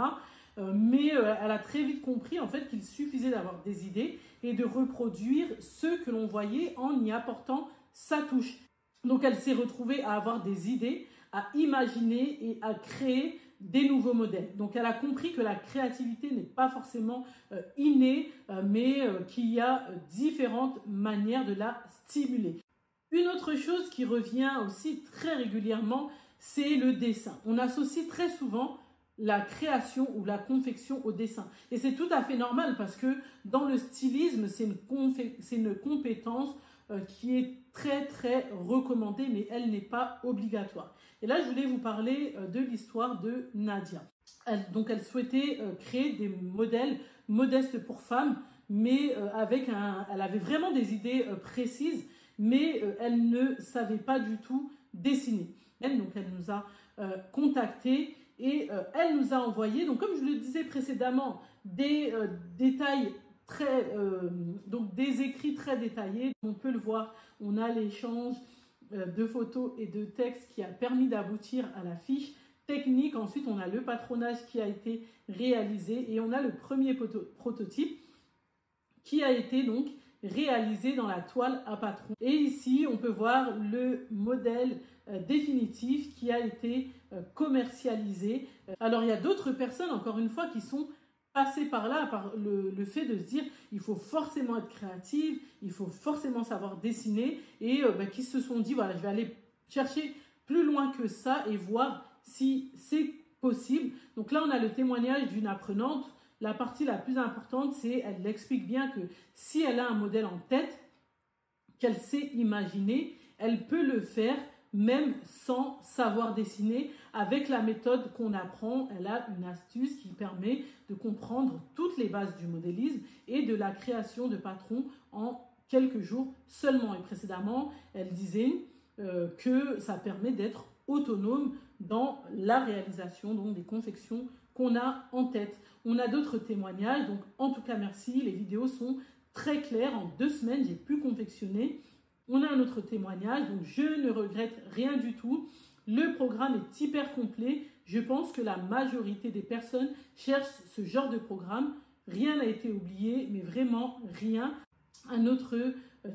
S1: Mais elle a très vite compris en fait qu'il suffisait d'avoir des idées et de reproduire ce que l'on voyait en y apportant sa touche. Donc elle s'est retrouvée à avoir des idées, à imaginer et à créer des nouveaux modèles. Donc elle a compris que la créativité n'est pas forcément innée, mais qu'il y a différentes manières de la stimuler. Une autre chose qui revient aussi très régulièrement, c'est le dessin. On associe très souvent la création ou la confection au dessin. Et c'est tout à fait normal parce que dans le stylisme, c'est une compétence qui est très recommandée, mais elle n'est pas obligatoire. Et là, je voulais vous parler de l'histoire de Nadia. Elle souhaitait créer des modèles modestes pour femmes, mais elle avait vraiment des idées précises, mais elle ne savait pas du tout dessiner. Elle nous a contactés et elle nous a envoyé, donc comme je le disais précédemment, des détails donc des écrits très détaillés. On peut le voir, on a l'échange de photos et de textes qui a permis d'aboutir à la fiche technique. Ensuite, on a le patronage qui a été réalisé et on a le premier prototype qui a été donc réalisé dans la toile à patron. Et ici, on peut voir le modèle définitif qui a été commercialisé. Alors, il y a d'autres personnes, encore une fois, qui sont passées par là, par le fait de se dire il faut forcément être créative, il faut forcément savoir dessiner et qui se sont dit voilà, je vais aller chercher plus loin que ça et voir si c'est possible. Donc là, on a le témoignage d'une apprenante. La partie la plus importante, c'est elle explique bien que si elle a un modèle en tête, qu'elle sait imaginer, elle peut le faire même sans savoir dessiner. Avec la méthode qu'on apprend, elle a une astuce qui permet de comprendre toutes les bases du modélisme et de la création de patrons en quelques jours seulement. Et précédemment, elle disait que ça permet d'être autonome dans la réalisation donc, des confections qu'on a en tête. On a d'autres témoignages, donc en tout cas merci, les vidéos sont très claires. En 2 semaines, j'ai pu confectionner. On a un autre témoignage, donc je ne regrette rien du tout. Le programme est hyper complet. Je pense que la majorité des personnes cherchent ce genre de programme. Rien n'a été oublié, mais vraiment rien. Un autre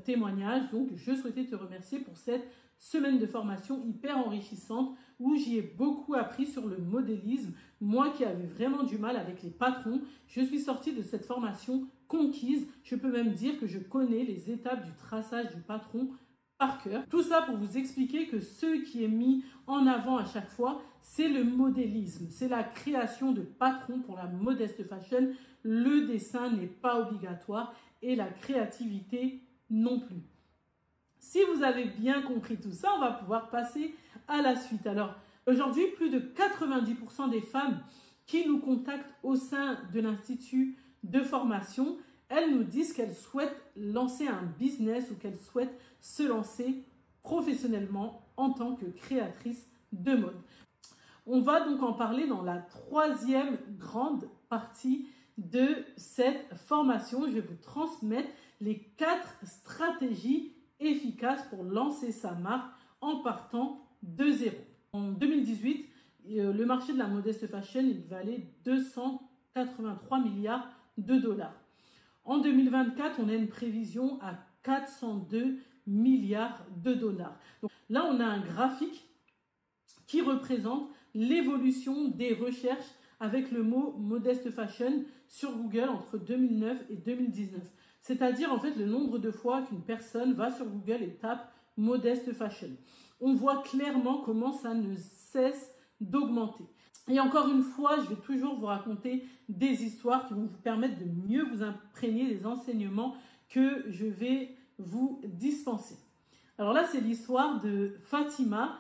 S1: témoignage. Donc, je souhaitais te remercier pour cette semaine de formation hyper enrichissante où j'y ai beaucoup appris sur le modélisme. Moi qui avais vraiment du mal avec les patrons, je suis sortie de cette formation conquise. Je peux même dire que je connais les étapes du traçage du patron par cœur. Tout ça pour vous expliquer que ce qui est mis en avant à chaque fois, c'est le modélisme. C'est la création de patrons pour la modeste fashion. Le dessin n'est pas obligatoire et la créativité non plus. Si vous avez bien compris tout ça, on va pouvoir passer à la suite. Alors, aujourd'hui, plus de 90% des femmes qui nous contactent au sein de l'Institut de formation, elles nous disent qu'elles souhaitent lancer un business ou qu'elles souhaitent se lancer professionnellement en tant que créatrice de mode. On va donc en parler dans la troisième grande partie de cette formation. Je vais vous transmettre les 4 stratégies efficaces pour lancer sa marque en partant de zéro. En 2018, le marché de la modeste fashion, il valait 283 milliards de dollars. En 2024, on a une prévision à 402 milliards de dollars. Donc là, on a un graphique qui représente l'évolution des recherches avec le mot modeste fashion sur Google entre 2009 et 2019. C'est-à-dire en fait le nombre de fois qu'une personne va sur Google et tape modeste fashion. On voit clairement comment ça ne cesse d'augmenter. Et encore une fois, je vais toujours vous raconter des histoires qui vont vous permettre de mieux vous imprégner des enseignements que je vais vous dispenser. Alors là, c'est l'histoire de Fatima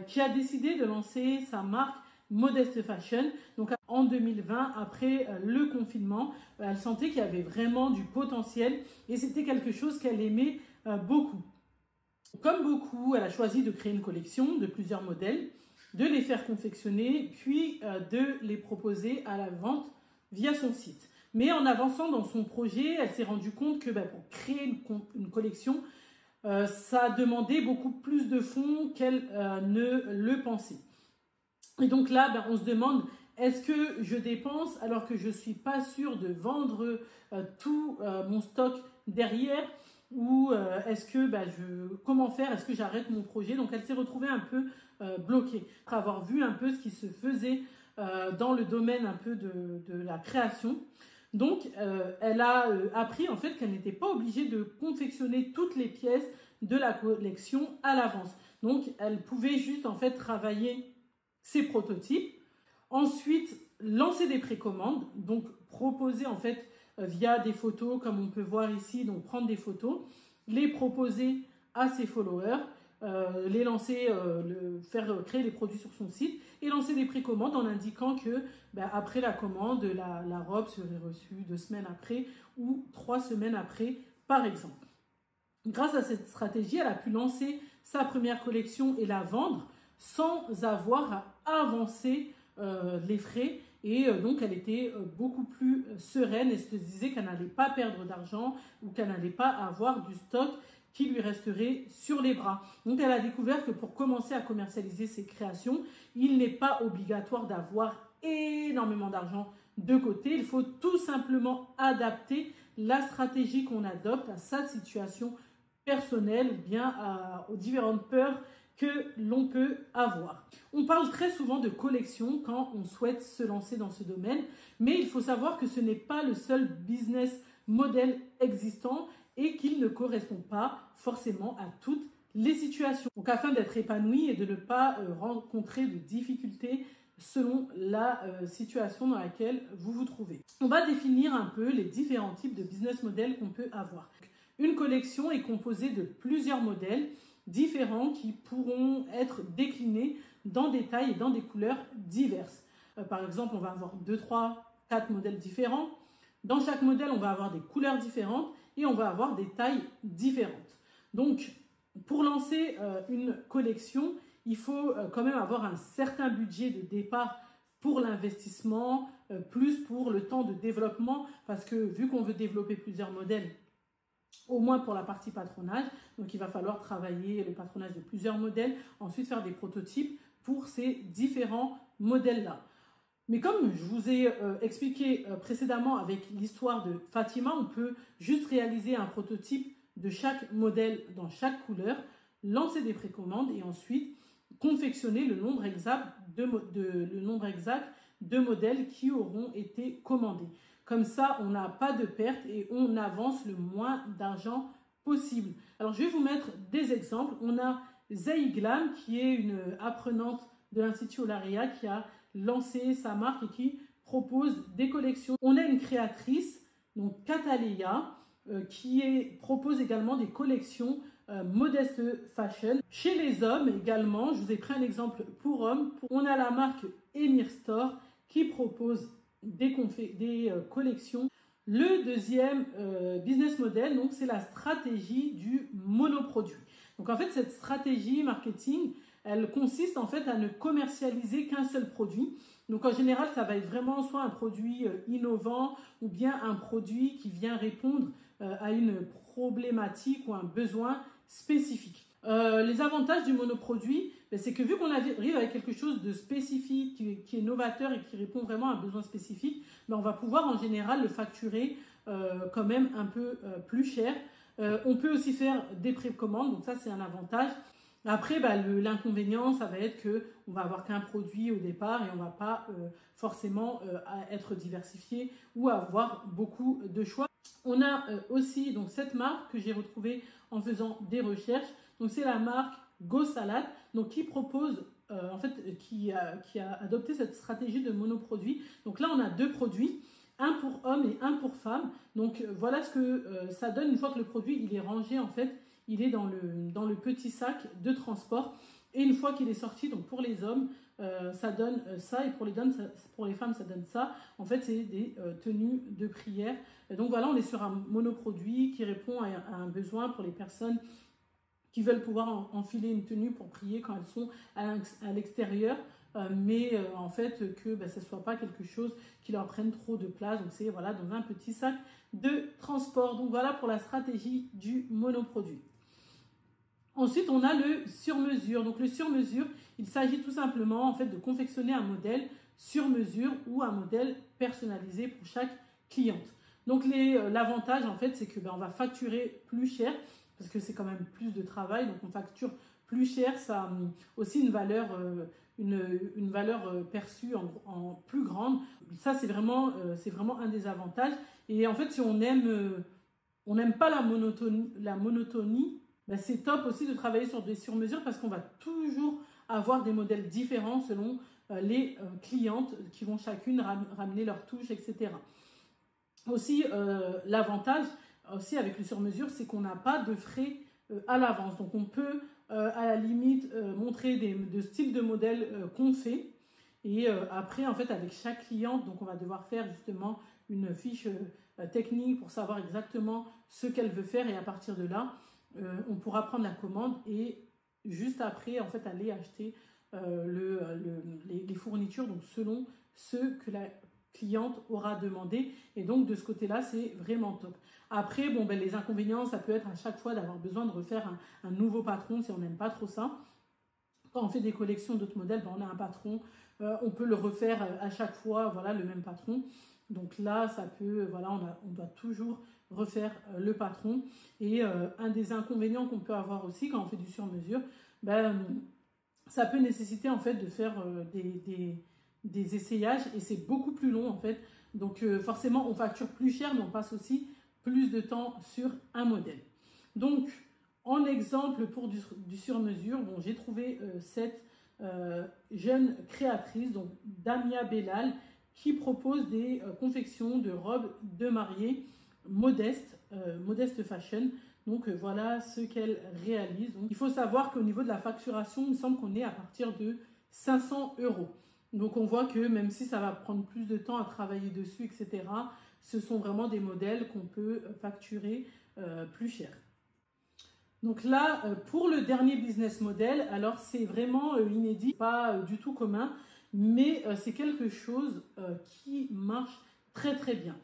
S1: qui a décidé de lancer sa marque Modeste Fashion. Donc en 2020, après le confinement, elle sentait qu'il y avait vraiment du potentiel et c'était quelque chose qu'elle aimait beaucoup. Comme beaucoup, elle a choisi de créer une collection de plusieurs modèles, de les faire confectionner, puis de les proposer à la vente via son site. Mais en avançant dans son projet, elle s'est rendue compte que pour créer une collection, ça demandait beaucoup plus de fonds qu'elle ne le pensait. Et donc là, on se demande, est-ce que je dépense alors que je ne suis pas sûre de vendre tout mon stock derrière ou est-ce que comment faire, est-ce que j'arrête mon projet? Donc elle s'est retrouvée un peu bloquée après avoir vu un peu ce qui se faisait dans le domaine un peu de la création. Donc elle a appris en fait qu'elle n'était pas obligée de confectionner toutes les pièces de la collection à l'avance. Donc elle pouvait juste en fait travailler ses prototypes, ensuite lancer des précommandes, donc proposer en fait via des photos comme on peut voir ici, donc prendre des photos, les proposer à ses followers, les lancer, faire créer les produits sur son site et lancer des précommandes en indiquant que après la commande, la robe serait reçue 2 semaines après ou 3 semaines après par exemple. Grâce à cette stratégie, elle a pu lancer sa première collection et la vendre sans avoir à avancer les frais et donc elle était beaucoup plus sereine et se disait qu'elle n'allait pas perdre d'argent ou qu'elle n'allait pas avoir du stock qui lui resterait sur les bras. Donc elle a découvert que pour commencer à commercialiser ses créations, il n'est pas obligatoire d'avoir énormément d'argent de côté. Il faut tout simplement adapter la stratégie qu'on adopte à sa situation personnelle ou bien aux différentes peurs que l'on peut avoir. On parle très souvent de collection quand on souhaite se lancer dans ce domaine, mais il faut savoir que ce n'est pas le seul business model existant et qu'il ne correspond pas forcément à toutes les situations. Donc afin d'être épanoui et de ne pas rencontrer de difficultés selon la situation dans laquelle vous vous trouvez. On va définir un peu les différents types de business models qu'on peut avoir. Une collection est composée de plusieurs modèles différents qui pourront être déclinés dans des tailles et dans des couleurs diverses. Par exemple, on va avoir 2, 3, 4 modèles différents. Dans chaque modèle, on va avoir des couleurs différentes et on va avoir des tailles différentes. Donc, pour lancer une collection, il faut quand même avoir un certain budget de départ pour l'investissement, plus pour le temps de développement, parce que vu qu'on veut développer plusieurs modèles, au moins pour la partie patronage, donc il va falloir travailler le patronage de plusieurs modèles, ensuite faire des prototypes pour ces différents modèles-là. Mais comme je vous ai expliqué précédemment avec l'histoire de Fatima, on peut juste réaliser un prototype de chaque modèle dans chaque couleur, lancer des précommandes et ensuite confectionner le nombre exact de modèles qui auront été commandés. Comme ça, on n'a pas de perte et on avance le moins d'argent possible. Alors, je vais vous mettre des exemples. On a Zaiglam, qui est une apprenante de l'Institut Olaria, qui a lancé sa marque et qui propose des collections. On a une créatrice, donc Catalea, qui propose également des collections Modest Fashion. Chez les hommes également, je vous ai pris un exemple pour hommes. On a la marque Emir Store qui propose des collections. Le deuxième business model, donc c'est la stratégie du monoproduit. Donc en fait, cette stratégie marketing, elle consiste en fait à ne commercialiser qu'un seul produit. Donc en général, ça va être vraiment soit un produit innovant ou bien un produit qui vient répondre à une problématique ou un besoin spécifique. Les avantages du monoproduit, c'est que vu qu'on arrive avec quelque chose de spécifique, qui est novateur et qui répond vraiment à un besoin spécifique, on va pouvoir en général le facturer quand même un peu plus cher. On peut aussi faire des précommandes, donc ça c'est un avantage. Après, l'inconvénient, ça va être qu'on va avoir qu'un produit au départ et on va pas forcément être diversifié ou avoir beaucoup de choix. On a aussi donc cette marque que j'ai retrouvée en faisant des recherches. Donc c'est la marque Go Salad, donc qui propose qui a adopté cette stratégie de monoproduit. Donc là, on a deux produits, un pour hommes et un pour femmes. Donc voilà ce que ça donne une fois que le produit il est rangé en fait. Il est dans le petit sac de transport et une fois qu'il est sorti, donc pour les hommes, ça donne ça et pour les femmes, ça donne ça. En fait, c'est des tenues de prière. Et donc voilà, on est sur un monoproduit qui répond à un besoin pour les personnes qui veulent pouvoir enfiler une tenue pour prier quand elles sont à l'extérieur, mais en fait que ce ne soit pas quelque chose qui leur prenne trop de place. Donc c'est voilà, dans un petit sac de transport. Donc voilà pour la stratégie du monoproduit. Ensuite, on a le sur-mesure. Donc, le sur-mesure, il s'agit tout simplement en fait de confectionner un modèle sur-mesure ou un modèle personnalisé pour chaque cliente. Donc, l'avantage en fait, c'est que on va facturer plus cher parce que c'est quand même plus de travail. Donc, on facture plus cher. Ça a aussi une valeur perçue en plus grande. Ça, c'est vraiment un des avantages. Et en fait, si on n'aime pas la monotonie, c'est top aussi de travailler sur des sur-mesures parce qu'on va toujours avoir des modèles différents selon les clientes qui vont chacune ramener leur touche, etc. Aussi, l'avantage aussi avec le sur-mesure, c'est qu'on n'a pas de frais à l'avance. Donc, on peut à la limite montrer de styles de modèles qu'on fait. Et après, en fait, avec chaque cliente, donc on va devoir faire justement une fiche technique pour savoir exactement ce qu'elle veut faire. Et à partir de là, on pourra prendre la commande et juste après, en fait, aller acheter les fournitures, donc selon ce que la cliente aura demandé. Et donc, de ce côté-là, c'est vraiment top. Après, les inconvénients, ça peut être à chaque fois d'avoir besoin de refaire un nouveau patron si on n'aime pas trop ça. Quand on fait des collections d'autres modèles, on a un patron, on peut le refaire à chaque fois, voilà, le même patron. Donc là, ça peut, voilà, on doit toujours refaire le patron. Et un des inconvénients qu'on peut avoir aussi quand on fait du sur-mesure, ça peut nécessiter en fait de faire des essayages et c'est beaucoup plus long en fait. Donc forcément, on facture plus cher, mais on passe aussi plus de temps sur un modèle. Donc, en exemple pour du sur-mesure, j'ai trouvé cette jeune créatrice, donc Damia Bellal, qui propose des confections de robes de mariée modeste fashion. Donc voilà ce qu'elle réalise. Donc, il faut savoir qu'au niveau de la facturation, il me semble qu'on est à partir de 500 €. Donc on voit que même si ça va prendre plus de temps à travailler dessus, etc., ce sont vraiment des modèles qu'on peut facturer plus cher. Donc là, pour le dernier business model, alors c'est vraiment inédit, pas du tout commun, mais c'est quelque chose qui marche très très bien.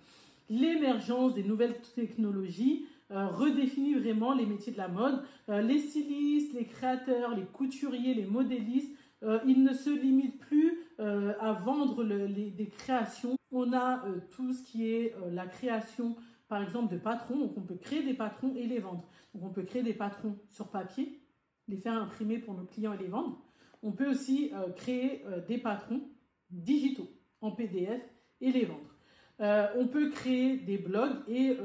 S1: L'émergence des nouvelles technologies redéfinit vraiment les métiers de la mode. Les stylistes, les créateurs, les couturiers, les modélistes Il ne se limite plus à vendre des créations. On a tout ce qui est la création, par exemple, de patrons. Donc, on peut créer des patrons et les vendre. Donc, on peut créer des patrons sur papier, les faire imprimer pour nos clients et les vendre. On peut aussi créer des patrons digitaux en PDF et les vendre. On peut créer des blogs et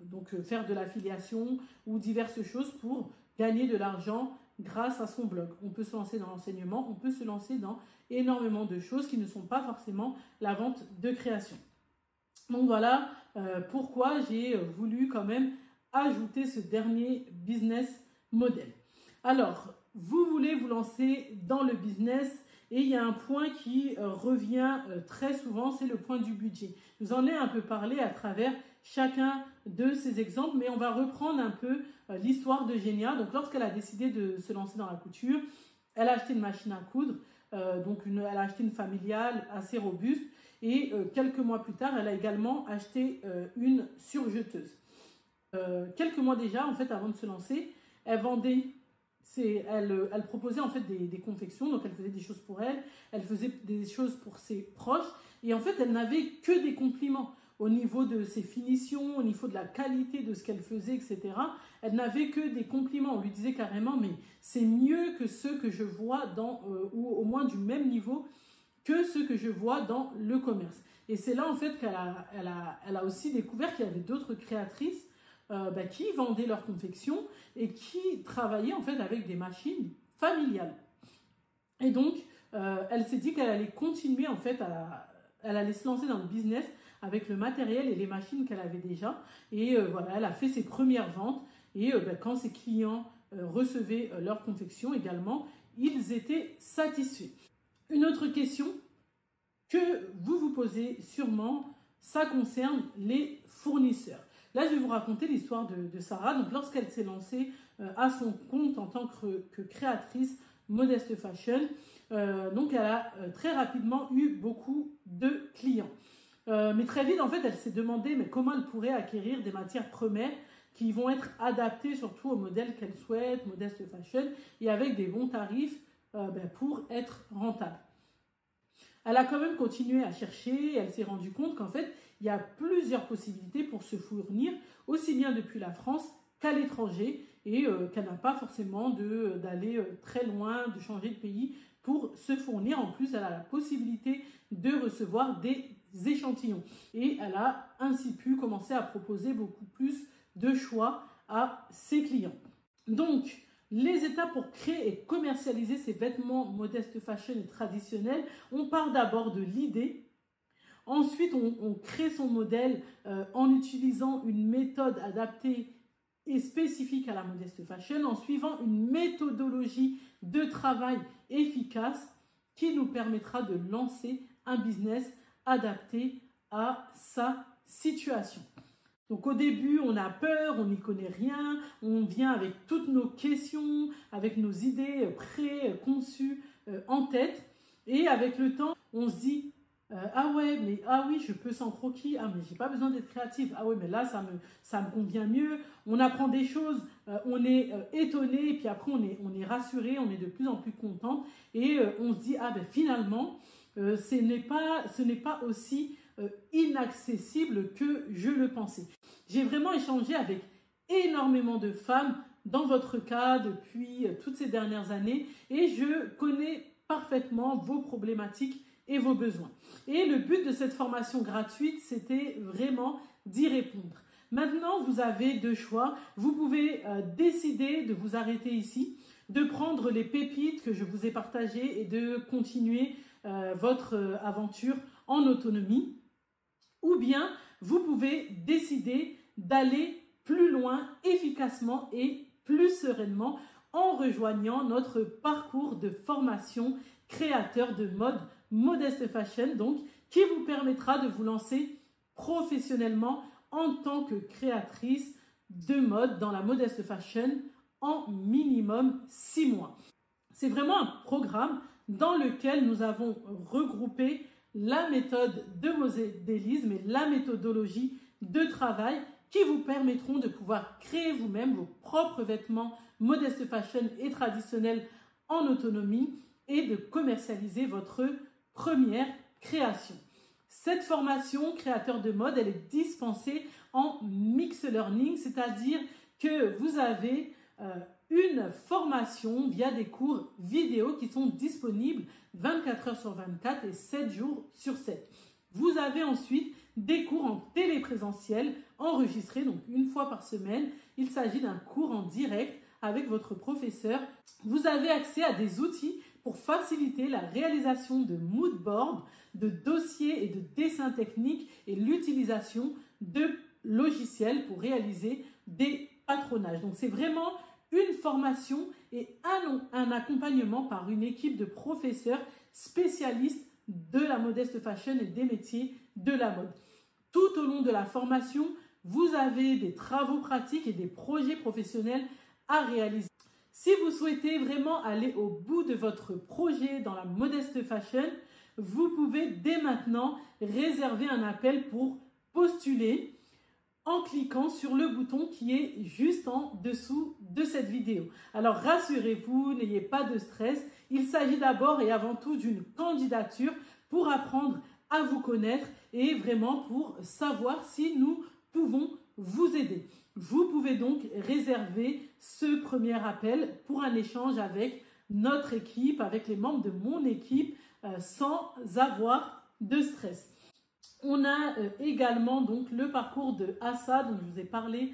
S1: donc faire de l'affiliation ou diverses choses pour gagner de l'argent grâce à son blog. On peut se lancer dans l'enseignement, on peut se lancer dans énormément de choses qui ne sont pas forcément la vente de création. Donc voilà pourquoi j'ai voulu quand même ajouter ce dernier business model. Alors, vous voulez vous lancer dans le business et il y a un point qui revient très souvent, c'est le point du budget. Je vous en ai un peu parlé à travers chacun de ces exemples, mais on va reprendre un peu l'histoire de Génia. Donc, lorsqu'elle a décidé de se lancer dans la couture, elle a acheté une machine à coudre, elle a acheté une familiale assez robuste et quelques mois plus tard, elle a également acheté une surjeteuse. Quelques mois déjà, en fait, avant de se lancer, elle vendait... Elle proposait en fait des confections, donc elle faisait des choses pour elle, elle faisait des choses pour ses proches, et en fait elle n'avait que des compliments au niveau de ses finitions, au niveau de la qualité de ce qu'elle faisait, etc. Elle n'avait que des compliments, on lui disait carrément mais c'est mieux que ceux que je vois ou au moins du même niveau que ceux que je vois dans le commerce. Et c'est là en fait qu'elle a aussi découvert qu'il y avait d'autres créatrices qui vendaient leurs confections et qui travaillaient en fait avec des machines familiales. Et donc, elle s'est dit qu'elle allait continuer en fait, elle allait se lancer dans le business avec le matériel et les machines qu'elle avait déjà. Et voilà, elle a fait ses premières ventes. Et quand ses clients recevaient leurs confections également, ils étaient satisfaits. Une autre question que vous vous posez sûrement, ça concerne les fournisseurs. Là, je vais vous raconter l'histoire de Sarah. Donc, lorsqu'elle s'est lancée à son compte en tant que créatrice Modest Fashion, donc elle a très rapidement eu beaucoup de clients. Mais très vite, en fait, elle s'est demandé comment elle pourrait acquérir des matières premières qui vont être adaptées surtout au modèle qu'elle souhaite, Modest Fashion, et avec des bons tarifs pour être rentable. Elle a quand même continué à chercher, elle s'est rendue compte qu'en fait, il y a plusieurs possibilités pour se fournir, aussi bien depuis la France qu'à l'étranger, et qu'elle n'a pas forcément d'aller très loin, de changer de pays pour se fournir. En plus, elle a la possibilité de recevoir des échantillons. Et elle a ainsi pu commencer à proposer beaucoup plus de choix à ses clients. Donc, les étapes pour créer et commercialiser ces vêtements Modest Fashion et traditionnels, on part d'abord de l'idée. Ensuite, on crée son modèle en utilisant une méthode adaptée et spécifique à la Modest Fashion, en suivant une méthodologie de travail efficace qui nous permettra de lancer un business adapté à sa situation. Donc au début, on a peur, on n'y connaît rien, on vient avec toutes nos questions, avec nos idées préconçues en tête. Et avec le temps, on se dit ah oui, je peux sans croquis, ah mais j'ai pas besoin d'être créative, ah ouais, mais là ça me convient mieux. On apprend des choses, on est étonné, et puis après on est rassuré, on est de plus en plus content, et on se dit ah ben finalement, ce n'est pas aussi inaccessible que je le pensais. J'ai vraiment échangé avec énormément de femmes dans votre cas depuis toutes ces dernières années et je connais parfaitement vos problématiques et vos besoins. Et le but de cette formation gratuite, c'était vraiment d'y répondre. Maintenant, vous avez deux choix. Vous pouvez décider de vous arrêter ici, de prendre les pépites que je vous ai partagées et de continuer votre aventure en autonomie. Ou bien, vous pouvez décider d'aller plus loin, efficacement et plus sereinement en rejoignant notre parcours de formation créateur de mode Modest Fashion, donc, qui vous permettra de vous lancer professionnellement en tant que créatrice de mode dans la Modest Fashion en minimum 6 mois. C'est vraiment un programme dans lequel nous avons regroupé la méthode de modélisme et la méthodologie de travail qui vous permettront de pouvoir créer vous-même vos propres vêtements Modest Fashion et traditionnels en autonomie et de commercialiser votre première création. Cette formation créateur de mode, elle est dispensée en mix learning, c'est-à-dire que vous avez une formation via des cours vidéo qui sont disponibles 24 heures sur 24 et 7 jours sur 7. Vous avez ensuite des cours en téléprésentiel enregistrés, donc une fois par semaine. Il s'agit d'un cours en direct avec votre professeur. Vous avez accès à des outils pour faciliter la réalisation de mood boards, de dossiers et de dessins techniques et l'utilisation de logiciels pour réaliser des patronages. Donc c'est vraiment une formation et un accompagnement par une équipe de professeurs spécialistes de la modeste fashion et des métiers de la mode. Tout au long de la formation, vous avez des travaux pratiques et des projets professionnels à réaliser. Si vous souhaitez vraiment aller au bout de votre projet dans la modeste fashion, vous pouvez dès maintenant réserver un appel pour postuler en cliquant sur le bouton qui est juste en dessous de cette vidéo. Alors rassurez-vous, n'ayez pas de stress. Il s'agit d'abord et avant tout d'une candidature pour apprendre à vous connaître et vraiment pour savoir si nous pouvons vous aider. Vous pouvez donc réserver ce premier appel pour un échange avec notre équipe, avec les membres de mon équipe, sans avoir de stress. On a également donc le parcours de Assa dont je vous ai parlé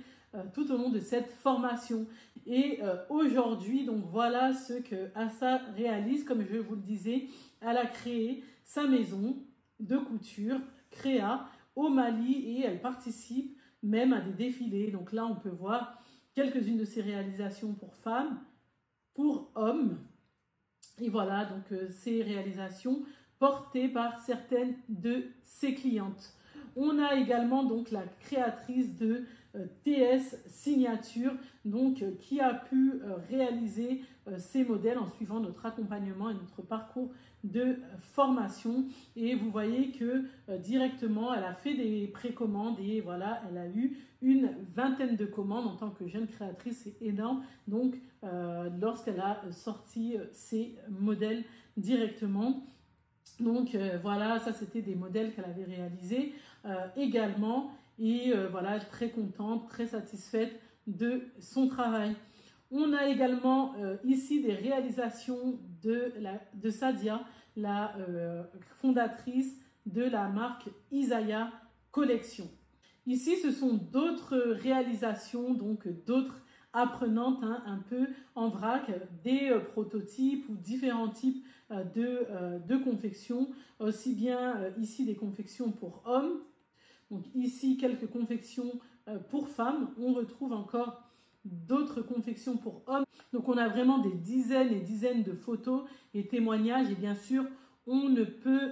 S1: tout au long de cette formation. Et aujourd'hui, donc voilà ce que Assa réalise. Comme je vous le disais, elle a créé sa maison de couture, Créa, au Mali, et elle participe même à des défilés. Donc là, on peut voir quelques-unes de ses réalisations pour femmes, pour hommes. Et voilà, donc ces réalisations portées par certaines de ses clientes. On a également donc la créatrice de TS Signature, donc qui a pu réaliser ces modèles en suivant notre accompagnement et notre parcours de formation. Et vous voyez que directement, elle a fait des précommandes et voilà, elle a eu une 20aine de commandes en tant que jeune créatrice. C'est énorme. Donc, lorsqu'elle a sorti ses modèles directement. Donc voilà, ça c'était des modèles qu'elle avait réalisés également et voilà, très contente, très satisfaite de son travail. On a également ici des réalisations de Sadia, la fondatrice de la marque Isaiah Collection. Ici, ce sont d'autres réalisations, donc d'autres apprenantes, un peu en vrac, des prototypes ou différents types de confections, aussi bien ici des confections pour hommes, donc ici quelques confections pour femmes, on retrouve encore d'autres confections pour hommes, donc on a vraiment des dizaines et dizaines de photos et témoignages et bien sûr on ne peut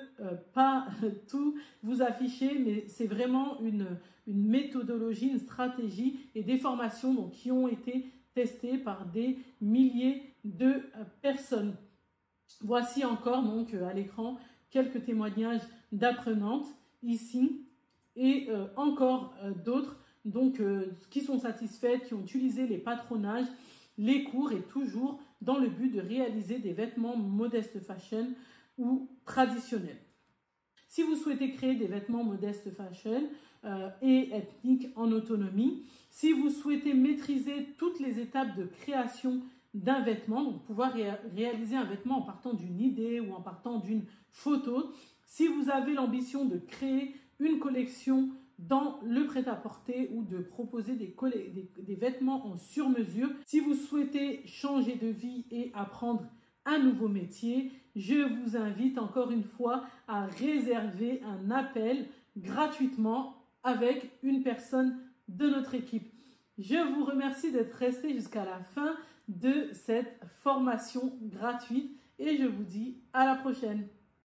S1: pas tout vous afficher, mais c'est vraiment une méthodologie, une stratégie et des formations donc, qui ont été testées par des milliers de personnes. Voici encore donc à l'écran quelques témoignages d'apprenantes ici et encore d'autres donc qui sont satisfaites, qui ont utilisé les patronages, les cours et toujours dans le but de réaliser des vêtements modeste fashion ou traditionnels. Si vous souhaitez créer des vêtements modeste fashion et ethniques en autonomie, si vous souhaitez maîtriser toutes les étapes de création d'un vêtement, donc pouvoir réaliser un vêtement en partant d'une idée ou en partant d'une photo, si vous avez l'ambition de créer une collection dans le prêt-à-porter ou de proposer des vêtements en sur-mesure, si vous souhaitez changer de vie et apprendre un nouveau métier, je vous invite encore une fois à réserver un appel gratuitement avec une personne de notre équipe. Je vous remercie d'être resté jusqu'à la fin de cette formation gratuite et je vous dis à la prochaine.